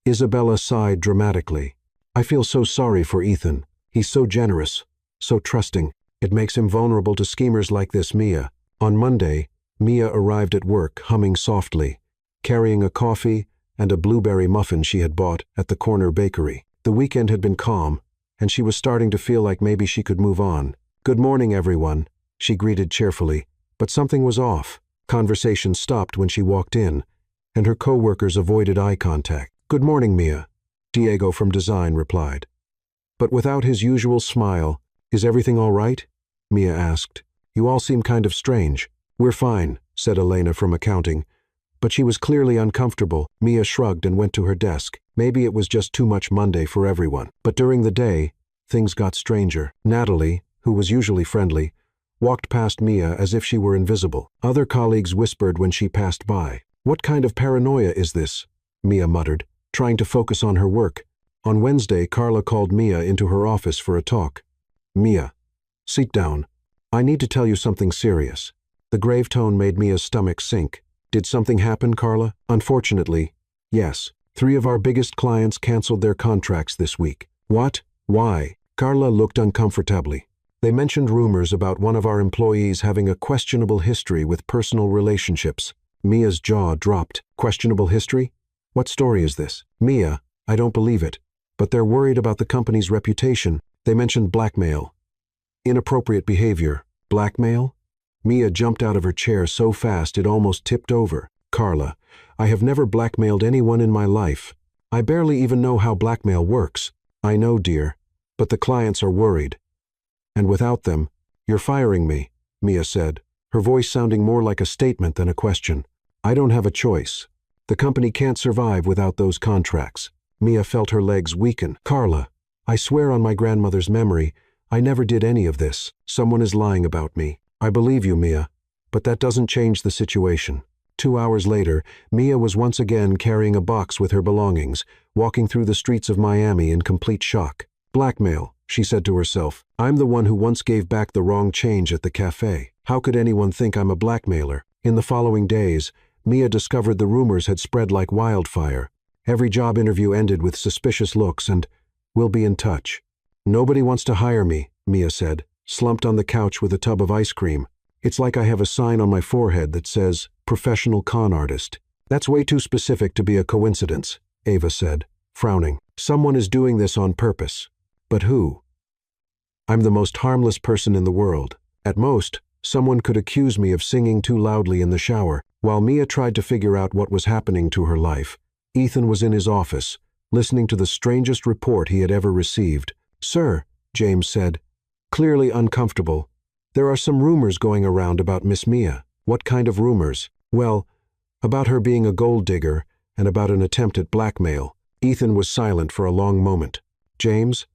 Isabella sighed dramatically. I feel so sorry for Ethan. He's so generous, so trusting. It makes him vulnerable to schemers like this, Mia. On Monday, Mia arrived at work humming softly, carrying a coffee and a blueberry muffin she had bought at the corner bakery. The weekend had been calm, and she was starting to feel like maybe she could move on. Good morning, everyone, she greeted cheerfully, but something was off. Conversation stopped when she walked in, and her co-workers avoided eye contact. Good morning, Mia, Diego from design replied. But without his usual smile. Is everything all right? Mia asked. You all seem kind of strange. We're fine, said Elena from accounting. But she was clearly uncomfortable. Mia shrugged and went to her desk. Maybe it was just too much Monday for everyone. But during the day, things got stranger. Natalie, who was usually friendly, walked past Mia as if she were invisible. Other colleagues whispered when she passed by. What kind of paranoia is this? Mia muttered, trying to focus on her work. On Wednesday, Carla called Mia into her office for a talk. Mia, sit down. I need to tell you something serious. The grave tone made Mia's stomach sink. Did something happen, Carla? Unfortunately, yes. 3 of our biggest clients canceled their contracts this week. What? Why? Carla looked uncomfortably. They mentioned rumors about one of our employees having a questionable history with personal relationships. Mia's jaw dropped. Questionable history? What story is this? Mia, I don't believe it. But they're worried about the company's reputation. They mentioned blackmail. Inappropriate behavior. Blackmail? Mia jumped out of her chair so fast it almost tipped over. Carla, I have never blackmailed anyone in my life. I barely even know how blackmail works. I know, dear, but the clients are worried. And without them, you're firing me, Mia said, her voice sounding more like a statement than a question. I don't have a choice. The company can't survive without those contracts. Mia felt her legs weaken. Carla, I swear on my grandmother's memory, I never did any of this. Someone is lying about me. I believe you, Mia, but that doesn't change the situation. 2 hours later, Mia was once again carrying a box with her belongings, walking through the streets of Miami in complete shock. Blackmail, she said to herself. I'm the one who once gave back the wrong change at the cafe. How could anyone think I'm a blackmailer? In the following days, Mia discovered the rumors had spread like wildfire. Every job interview ended with suspicious looks and, we'll be in touch. Nobody wants to hire me, Mia said, slumped on the couch with a tub of ice cream. It's like I have a sign on my forehead that says, professional con artist. That's way too specific to be a coincidence, Ava said, frowning. Someone is doing this on purpose. But who? I'm the most harmless person in the world. At most, someone could accuse me of singing too loudly in the shower. While Mia tried to figure out what was happening to her life, Ethan was in his office, listening to the strangest report he had ever received. Sir, James said, clearly uncomfortable, there are some rumors going around about Miss Mia. What kind of rumors? Well, about her being a gold digger and about an attempt at blackmail. Ethan was silent for a long moment. James,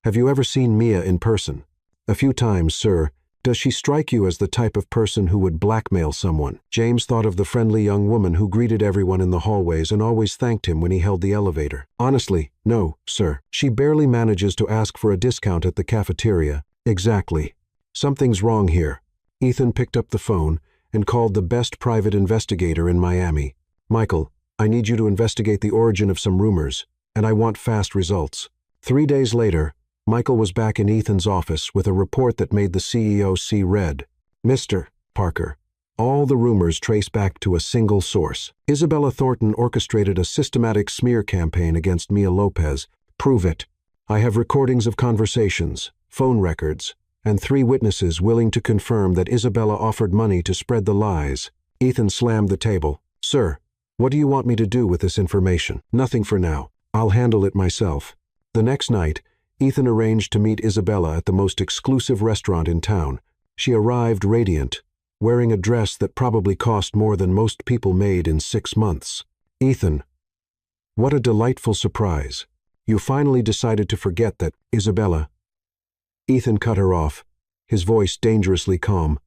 have you ever seen Mia in person? A few times, sir. Does she strike you as the type of person who would blackmail someone? James thought of the friendly young woman who greeted everyone in the hallways and always thanked him when he held the elevator. Honestly, no, sir. She barely manages to ask for a discount at the cafeteria. Exactly. Something's wrong here. Ethan picked up the phone and called the best private investigator in Miami. Michael, I need you to investigate the origin of some rumors, and I want fast results. 3 days later, Michael was back in Ethan's office with a report that made the CEO see red. Mr. Parker, all the rumors trace back to a single source. Isabella Thornton orchestrated a systematic smear campaign against Mia Lopez. Prove it. I have recordings of conversations, phone records, and 3 witnesses willing to confirm that Isabella offered money to spread the lies. Ethan slammed the table. Sir, what do you want me to do with this information? Nothing for now. I'll handle it myself. The next night, Ethan arranged to meet Isabella at the most exclusive restaurant in town. She arrived radiant, wearing a dress that probably cost more than most people made in 6 months. Ethan, What a delightful surprise. You finally decided to forget that, Isabella. Ethan cut her off, his voice dangerously calm.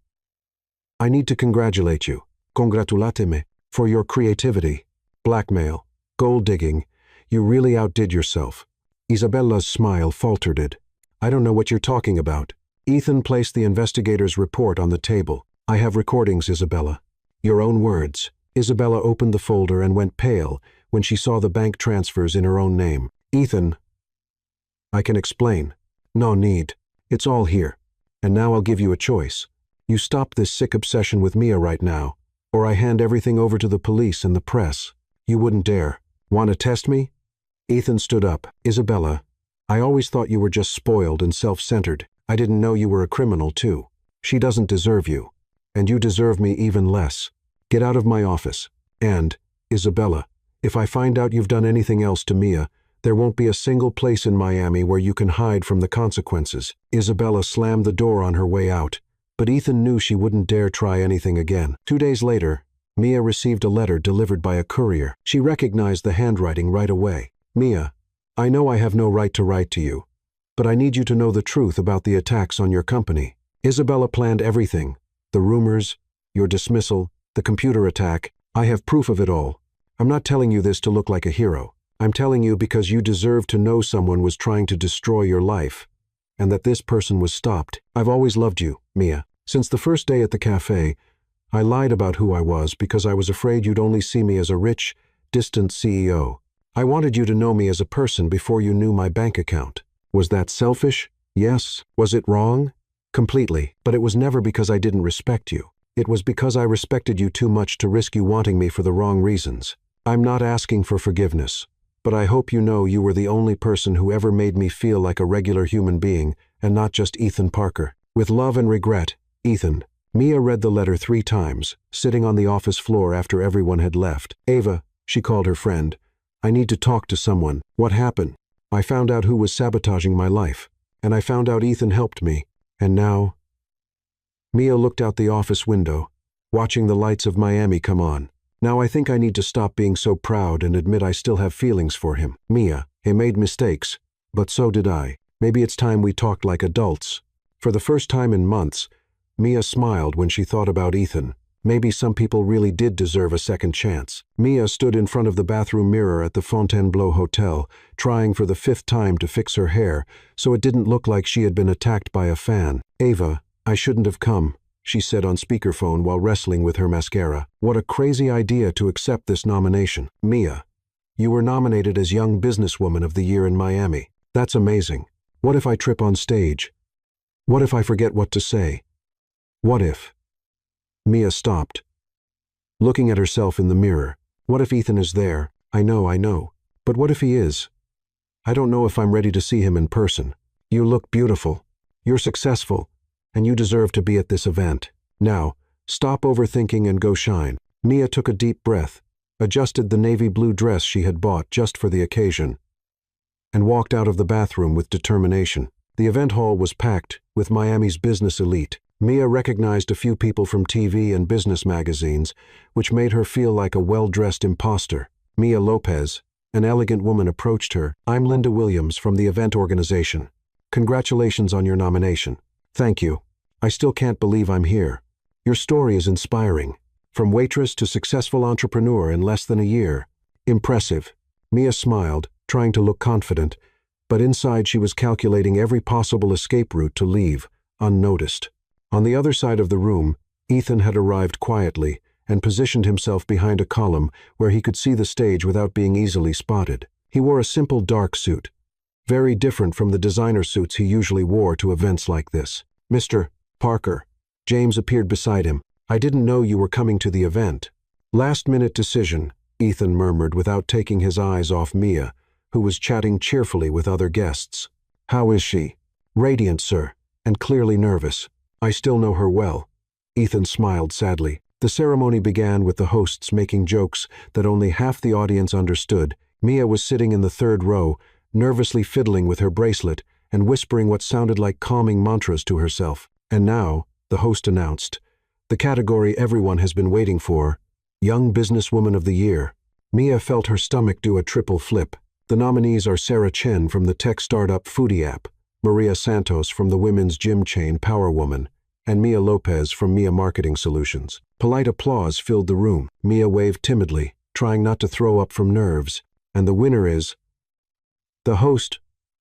I need to congratulate you, congratulatemi, for your creativity, blackmail, gold digging. You really outdid yourself. Isabella's smile faltered. I don't know what you're talking about. Ethan placed the investigator's report on the table. I have recordings, Isabella. Your own words. Isabella opened the folder and went pale when she saw the bank transfers in her own name. Ethan, I can explain. No need. It's all here. And now I'll give you a choice. You stop this sick obsession with Mia right now, or I hand everything over to the police and the press. You wouldn't dare. Want to test me? Ethan stood up. Isabella, I always thought you were just spoiled and self-centered. I didn't know you were a criminal, too. She doesn't deserve you. And you deserve me even less. Get out of my office. And, Isabella, if I find out you've done anything else to Mia, there won't be a single place in Miami where you can hide from the consequences. Isabella slammed the door on her way out, but Ethan knew she wouldn't dare try anything again. 2 days later, Mia received a letter delivered by a courier. She recognized the handwriting right away. Mia, I know I have no right to write to you, but I need you to know the truth about the attacks on your company. Isabella planned everything. The rumors, your dismissal, the computer attack. I have proof of it all. I'm not telling you this to look like a hero. I'm telling you because you deserve to know someone was trying to destroy your life, and that this person was stopped. I've always loved you, Mia. Since the first day at the cafe, I lied about who I was because I was afraid you'd only see me as a rich, distant CEO. I wanted you to know me as a person before you knew my bank account. Was that selfish? Yes. Was it wrong? Completely. But it was never because I didn't respect you. It was because I respected you too much to risk you wanting me for the wrong reasons. I'm not asking for forgiveness, but I hope you know you were the only person who ever made me feel like a regular human being and not just Ethan Parker. With love and regret, Ethan. Mia read the letter 3 times, sitting on the office floor after everyone had left. Ava, she called her friend. I need to talk to someone. What happened? I found out who was sabotaging my life, and I found out Ethan helped me, and now... Mia looked out the office window, watching the lights of Miami come on. Now I think I need to stop being so proud and admit I still have feelings for him. Mia, he made mistakes, but so did I. Maybe it's time we talked like adults. For the first time in months, Mia smiled when she thought about Ethan. Maybe some people really did deserve a second chance. Mia stood in front of the bathroom mirror at the Fontainebleau Hotel, trying for the 5th time to fix her hair so it didn't look like she had been attacked by a fan. Ava, I shouldn't have come, she said on speakerphone while wrestling with her mascara. What a crazy idea to accept this nomination. Mia, you were nominated as Young Businesswoman of the Year in Miami. That's amazing. What if I trip on stage? What if I forget what to say? What if... Mia stopped, looking at herself in the mirror. What if Ethan is there? I know. But what if he is? I don't know if I'm ready to see him in person. You look beautiful. You're successful. And you deserve to be at this event. Now, stop overthinking and go shine. Mia took a deep breath, adjusted the navy blue dress she had bought just for the occasion, and walked out of the bathroom with determination. The event hall was packed with Miami's business elite. Mia recognized a few people from TV and business magazines, which made her feel like a well-dressed imposter. Mia Lopez, an elegant woman, approached her. I'm Linda Williams from the event organization. Congratulations on your nomination. Thank you. I still can't believe I'm here. Your story is inspiring. From waitress to successful entrepreneur in less than a year. Impressive. Mia smiled, trying to look confident, but inside she was calculating every possible escape route to leave, unnoticed. On the other side of the room, Ethan had arrived quietly and positioned himself behind a column where he could see the stage without being easily spotted. He wore a simple dark suit, very different from the designer suits he usually wore to events like this. Mr. Parker. James appeared beside him. I didn't know you were coming to the event. Last-minute decision, Ethan murmured without taking his eyes off Mia, who was chatting cheerfully with other guests. How is she? Radiant, sir, and clearly nervous. I still know her well. Ethan smiled sadly. The ceremony began with the hosts making jokes that only half the audience understood. Mia was sitting in the 3rd row, nervously fiddling with her bracelet and whispering what sounded like calming mantras to herself. And now, the host announced, the category everyone has been waiting for, Young Businesswoman of the Year. Mia felt her stomach do a triple flip. The nominees are Sarah Chen from the tech startup Foodie app, Maria Santos from the women's gym chain Power Woman, and Mia Lopez from Mia Marketing Solutions. Polite applause filled the room. Mia waved timidly, trying not to throw up from nerves. And the winner is... The host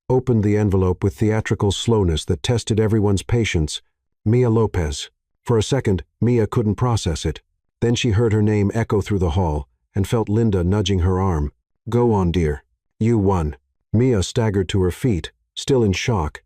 opened the envelope with theatrical slowness that tested everyone's patience. Mia Lopez. For a second, Mia couldn't process it. Then she heard her name echo through the hall and felt Linda nudging her arm. Go on, dear. You won. Mia staggered to her feet, still in shock,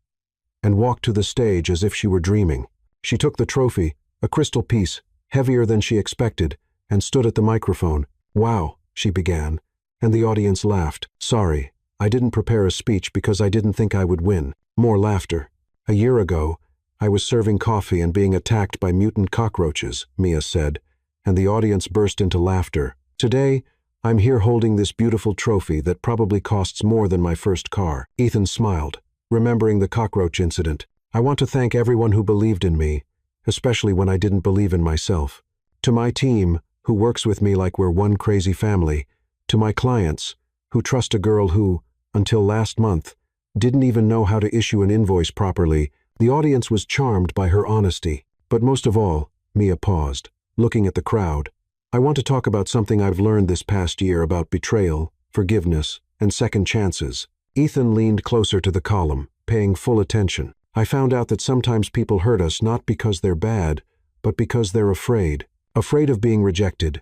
and walked to the stage as if she were dreaming. She took the trophy, a crystal piece, heavier than she expected, and stood at the microphone. Wow, she began, and the audience laughed. Sorry, I didn't prepare a speech because I didn't think I would win. More laughter. A year ago, I was serving coffee and being attacked by mutant cockroaches, Mia said, and the audience burst into laughter. Today, I'm here holding this beautiful trophy that probably costs more than my first car. Ethan smiled, remembering the cockroach incident. I want to thank everyone who believed in me, especially when I didn't believe in myself. To my team, who works with me like we're one crazy family. To my clients, who trust a girl who, until last month, didn't even know how to issue an invoice properly. The audience was charmed by her honesty. But most of all, Mia paused, looking at the crowd. I want to talk about something I've learned this past year about betrayal, forgiveness, and second chances. Ethan leaned closer to the column, paying full attention. I found out that sometimes people hurt us not because they're bad, but because they're afraid. Afraid of being rejected.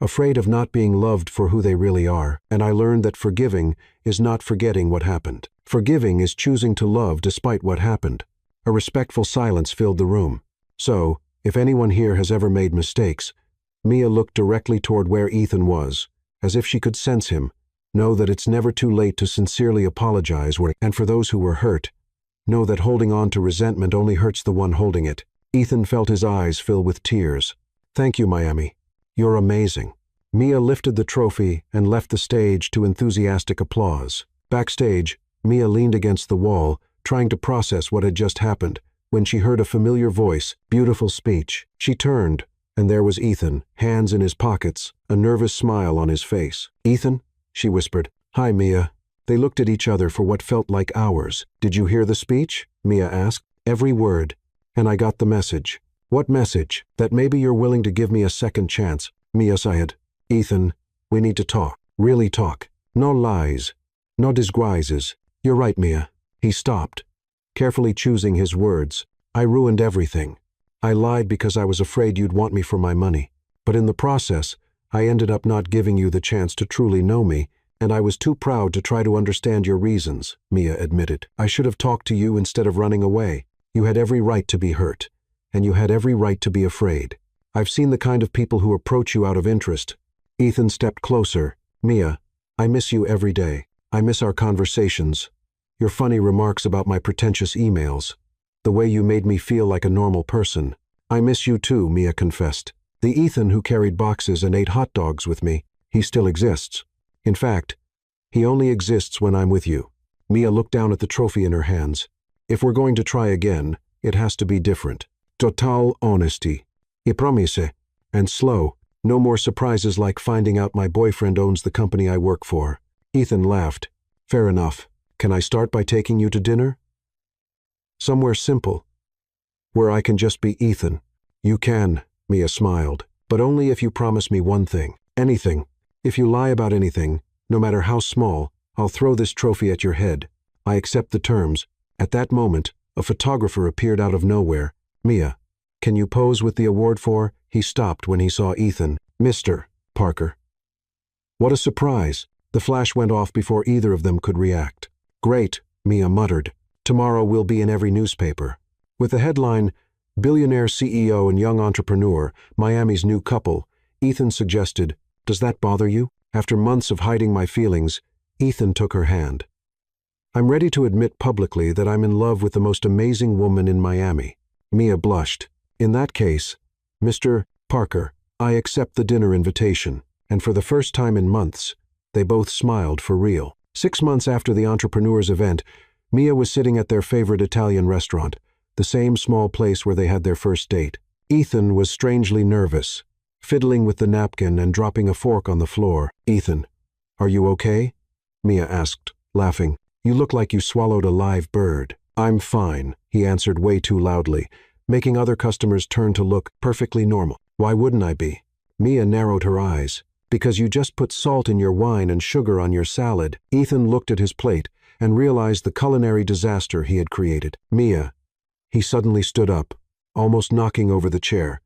Afraid of not being loved for who they really are. And I learned that forgiving is not forgetting what happened. Forgiving is choosing to love despite what happened. A respectful silence filled the room. So, if anyone here has ever made mistakes, Mia looked directly toward where Ethan was, as if she could sense him. Know that it's never too late to sincerely apologize, and for those who were hurt, know that holding on to resentment only hurts the one holding it. Ethan felt his eyes fill with tears. Thank you, Miami. You're amazing. Mia lifted the trophy and left the stage to enthusiastic applause. Backstage, Mia leaned against the wall, trying to process what had just happened, when she heard a familiar voice. Beautiful speech. She turned, and there was Ethan, hands in his pockets, a nervous smile on his face. Ethan? She whispered. Hi, Mia. They looked at each other for what felt like hours. Did you hear the speech? Mia asked. Every word. And I got the message. What message? That maybe you're willing to give me a second chance. Mia sighed. Ethan, we need to talk. Really talk. No lies. No disguises. You're right, Mia. He stopped, carefully choosing his words. I ruined everything. I lied because I was afraid you'd want me for my money. But in the process, I ended up not giving you the chance to truly know me, and I was too proud to try to understand your reasons, Mia admitted. I should have talked to you instead of running away. You had every right to be hurt, and you had every right to be afraid. I've seen the kind of people who approach you out of interest. Ethan stepped closer. Mia, I miss you every day. I miss our conversations, your funny remarks about my pretentious emails, the way you made me feel like a normal person. I miss you too, Mia confessed. The Ethan who carried boxes and ate hot dogs with me, he still exists. In fact, he only exists when I'm with you. Mia looked down at the trophy in her hands. If we're going to try again, it has to be different. Total honesty. I promise. And slow. No more surprises like finding out my boyfriend owns the company I work for. Ethan laughed. Fair enough. Can I start by taking you to dinner? Somewhere simple, where I can just be Ethan. You can, Mia smiled, but only if you promise me one thing. Anything. If you lie about anything, no matter how small, I'll throw this trophy at your head. I accept the terms. At that moment, a photographer appeared out of nowhere. Mia, can you pose with the award for? He stopped when he saw Ethan. Mr. Parker. What a surprise. The flash went off before either of them could react. Great, Mia muttered. Tomorrow we'll be in every newspaper. With the headline, Billionaire CEO and Young Entrepreneur, Miami's New Couple, Ethan suggested, Does that bother you? After months of hiding my feelings, Ethan took her hand. I'm ready to admit publicly that I'm in love with the most amazing woman in Miami. Mia blushed. In that case, Mr. Parker, I accept the dinner invitation. And for the first time in months, they both smiled for real. 6 months after the entrepreneurs' event, Mia was sitting at their favorite Italian restaurant, the same small place where they had their first date. Ethan was strangely nervous, fiddling with the napkin and dropping a fork on the floor. "Ethan, are you okay?" Mia asked, laughing. "You look like you swallowed a live bird." "I'm fine," he answered way too loudly, making other customers turn to look perfectly normal. "Why wouldn't I be?" Mia narrowed her eyes. "Because you just put salt in your wine and sugar on your salad." Ethan looked at his plate and realized the culinary disaster he had created. "Mia." He suddenly stood up, almost knocking over the chair.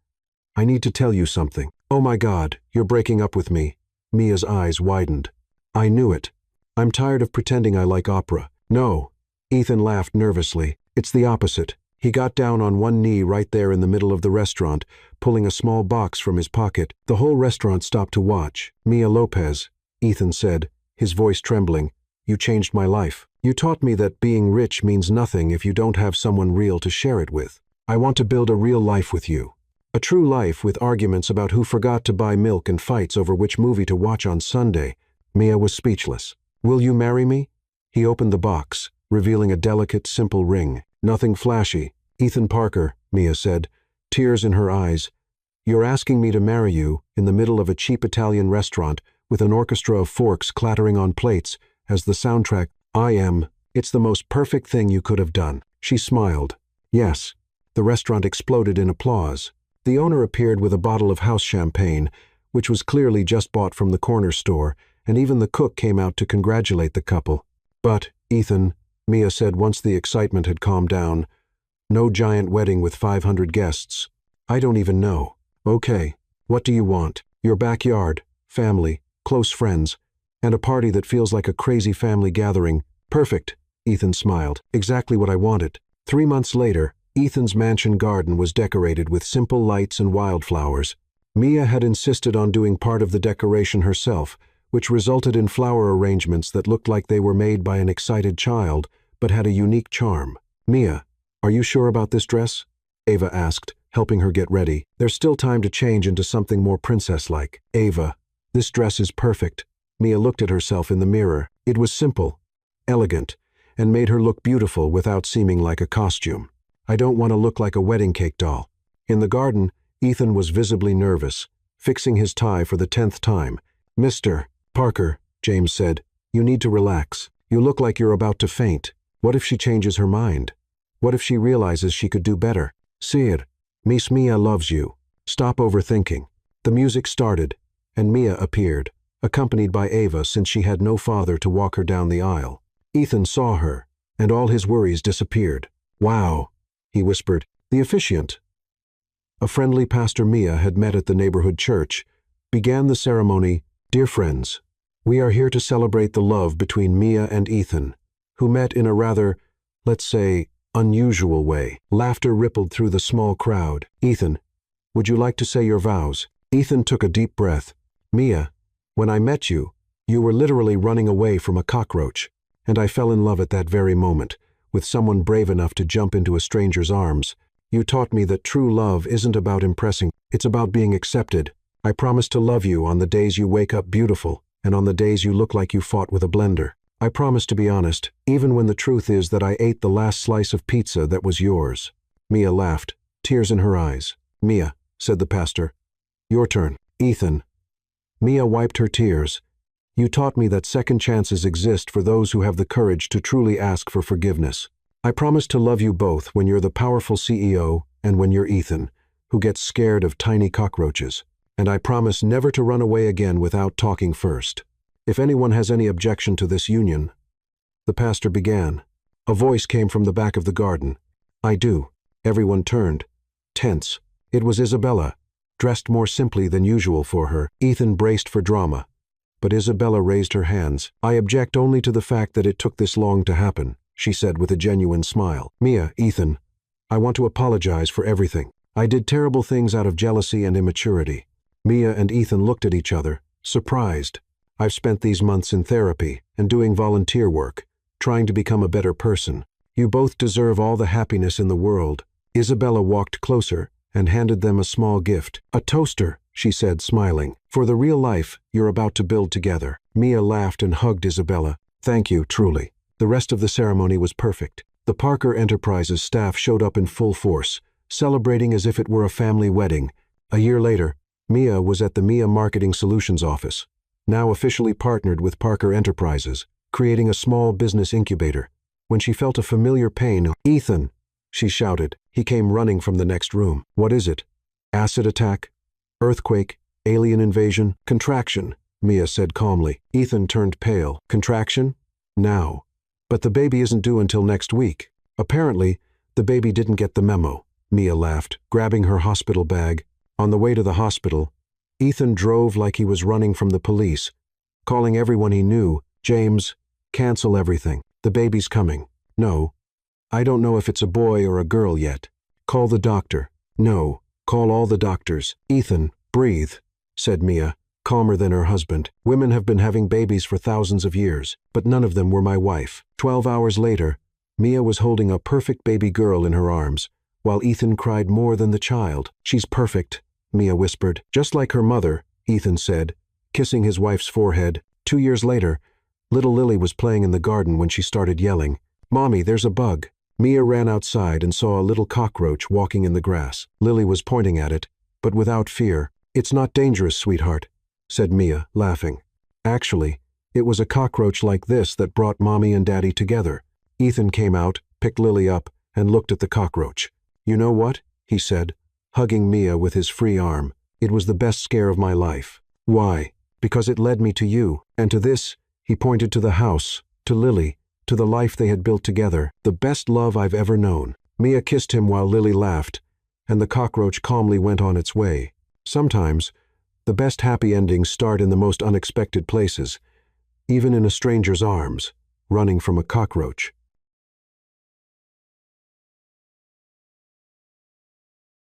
"I need to tell you something." "Oh my God, you're breaking up with me." Mia's eyes widened. "I knew it. I'm tired of pretending I like opera." "No." Ethan laughed nervously. "It's the opposite." He got down on one knee right there in the middle of the restaurant, pulling a small box from his pocket. The whole restaurant stopped to watch. "Mia Lopez," Ethan said, his voice trembling, "you changed my life. You taught me that being rich means nothing if you don't have someone real to share it with. I want to build a real life with you. A true life with arguments about who forgot to buy milk and fights over which movie to watch on Sunday." Mia was speechless. "Will you marry me?" He opened the box, revealing a delicate, simple ring. "Nothing flashy." "Ethan Parker," Mia said, tears in her eyes. "You're asking me to marry you in the middle of a cheap Italian restaurant with an orchestra of forks clattering on plates as the soundtrack." "I am. It's the most perfect thing you could have done." She smiled. "Yes." The restaurant exploded in applause. The owner appeared with a bottle of house champagne, which was clearly just bought from the corner store, and even the cook came out to congratulate the couple. "But, Ethan," Mia said once the excitement had calmed down, "no giant wedding with 500 guests. I don't even know." "Okay, what do you want?" "Your backyard, family, close friends, and a party that feels like a crazy family gathering." "Perfect," Ethan smiled. "Exactly what I wanted." 3 months later, Ethan's mansion garden was decorated with simple lights and wildflowers. Mia had insisted on doing part of the decoration herself, which resulted in flower arrangements that looked like they were made by an excited child, but had a unique charm. "Mia, are you sure about this dress?" Ava asked, helping her get ready. "There's still time to change into something more princess-like." "Ava, this dress is perfect." Mia looked at herself in the mirror. It was simple, elegant, and made her look beautiful without seeming like a costume. "I don't want to look like a wedding cake doll." In the garden, Ethan was visibly nervous, fixing his tie for the 10th time. "Mr. Parker," James said, "you need to relax. You look like you're about to faint. What if she changes her mind? What if she realizes she could do better?" "Sir, Miss Mia loves you. Stop overthinking." The music started, and Mia appeared, accompanied by Ava since she had no father to walk her down the aisle. Ethan saw her, and all his worries disappeared. "Wow," he whispered. The officiant, a friendly pastor Mia had met at the neighborhood church, began the ceremony. "Dear friends, we are here to celebrate the love between Mia and Ethan, who met in a rather, let's say, unusual way." Laughter rippled through the small crowd. "Ethan, would you like to say your vows?" Ethan took a deep breath. "Mia, when I met you, you were literally running away from a cockroach, and I fell in love at that very moment, with someone brave enough to jump into a stranger's arms. You taught me that true love isn't about impressing, it's about being accepted. I promise to love you on the days you wake up beautiful, and on the days you look like you fought with a blender. I promise to be honest, even when the truth is that I ate the last slice of pizza that was yours." Mia laughed, tears in her eyes. "Mia," said the pastor, "your turn." "Ethan." Mia wiped her tears. "You taught me that second chances exist for those who have the courage to truly ask for forgiveness. I promise to love you both when you're the powerful CEO and when you're Ethan, who gets scared of tiny cockroaches. And I promise never to run away again without talking first. If anyone has any objection to this union..." The pastor began. A voice came from the back of the garden. "I do." Everyone turned, tense. It was Isabella, dressed more simply than usual for her. Ethan braced for drama, but Isabella raised her hands. "I object only to the fact that it took this long to happen," she said with a genuine smile. "Mia, Ethan, I want to apologize for everything. I did terrible things out of jealousy and immaturity." Mia and Ethan looked at each other, surprised. "I've spent these months in therapy and doing volunteer work, trying to become a better person. You both deserve all the happiness in the world." Isabella walked closer and handed them a small gift. "A toaster," she said, smiling, "for the real life you're about to build together." Mia laughed and hugged Isabella. "Thank you, truly." The rest of the ceremony was perfect. The Parker Enterprises staff showed up in full force, celebrating as if it were a family wedding. A year later, Mia was at the Mia Marketing Solutions office, now officially partnered with Parker Enterprises, creating a small business incubator, when she felt a familiar pain. "Ethan!" she shouted. He came running from the next room. "What is it? Acid attack? Earthquake? Alien invasion? Contraction," Mia said calmly. Ethan turned pale. "Contraction? Now. But the baby isn't due until next week." "Apparently, the baby didn't get the memo," Mia laughed, grabbing her hospital bag. On the way to the hospital, Ethan drove like he was running from the police, calling everyone he knew. "James, cancel everything. The baby's coming." "No. I don't know if it's a boy or a girl yet." "Call the doctor." "No. Call all the doctors." "Ethan, breathe," said Mia, calmer than her husband. "Women have been having babies for thousands of years, but none of them were my wife." 12 hours later, Mia was holding a perfect baby girl in her arms, while Ethan cried more than the child. "She's perfect," Mia whispered. "Just like her mother," Ethan said, kissing his wife's forehead. 2 years later, little Lily was playing in the garden when she started yelling, "Mommy, there's a bug." Mia ran outside and saw a little cockroach walking in the grass. Lily was pointing at it, but without fear. "It's not dangerous, sweetheart," said Mia, laughing. "Actually, it was a cockroach like this that brought Mommy and Daddy together." Ethan came out, picked Lily up, and looked at the cockroach. "You know what?" he said, hugging Mia with his free arm. "It was the best scare of my life." "Why?" "Because it led me to you, and to this," he pointed to the house, to Lily, to the life they had built together, "the best love I've ever known." Mia kissed him while Lily laughed, and the cockroach calmly went on its way. Sometimes, the best happy endings start in the most unexpected places, even in a stranger's arms, running from a cockroach.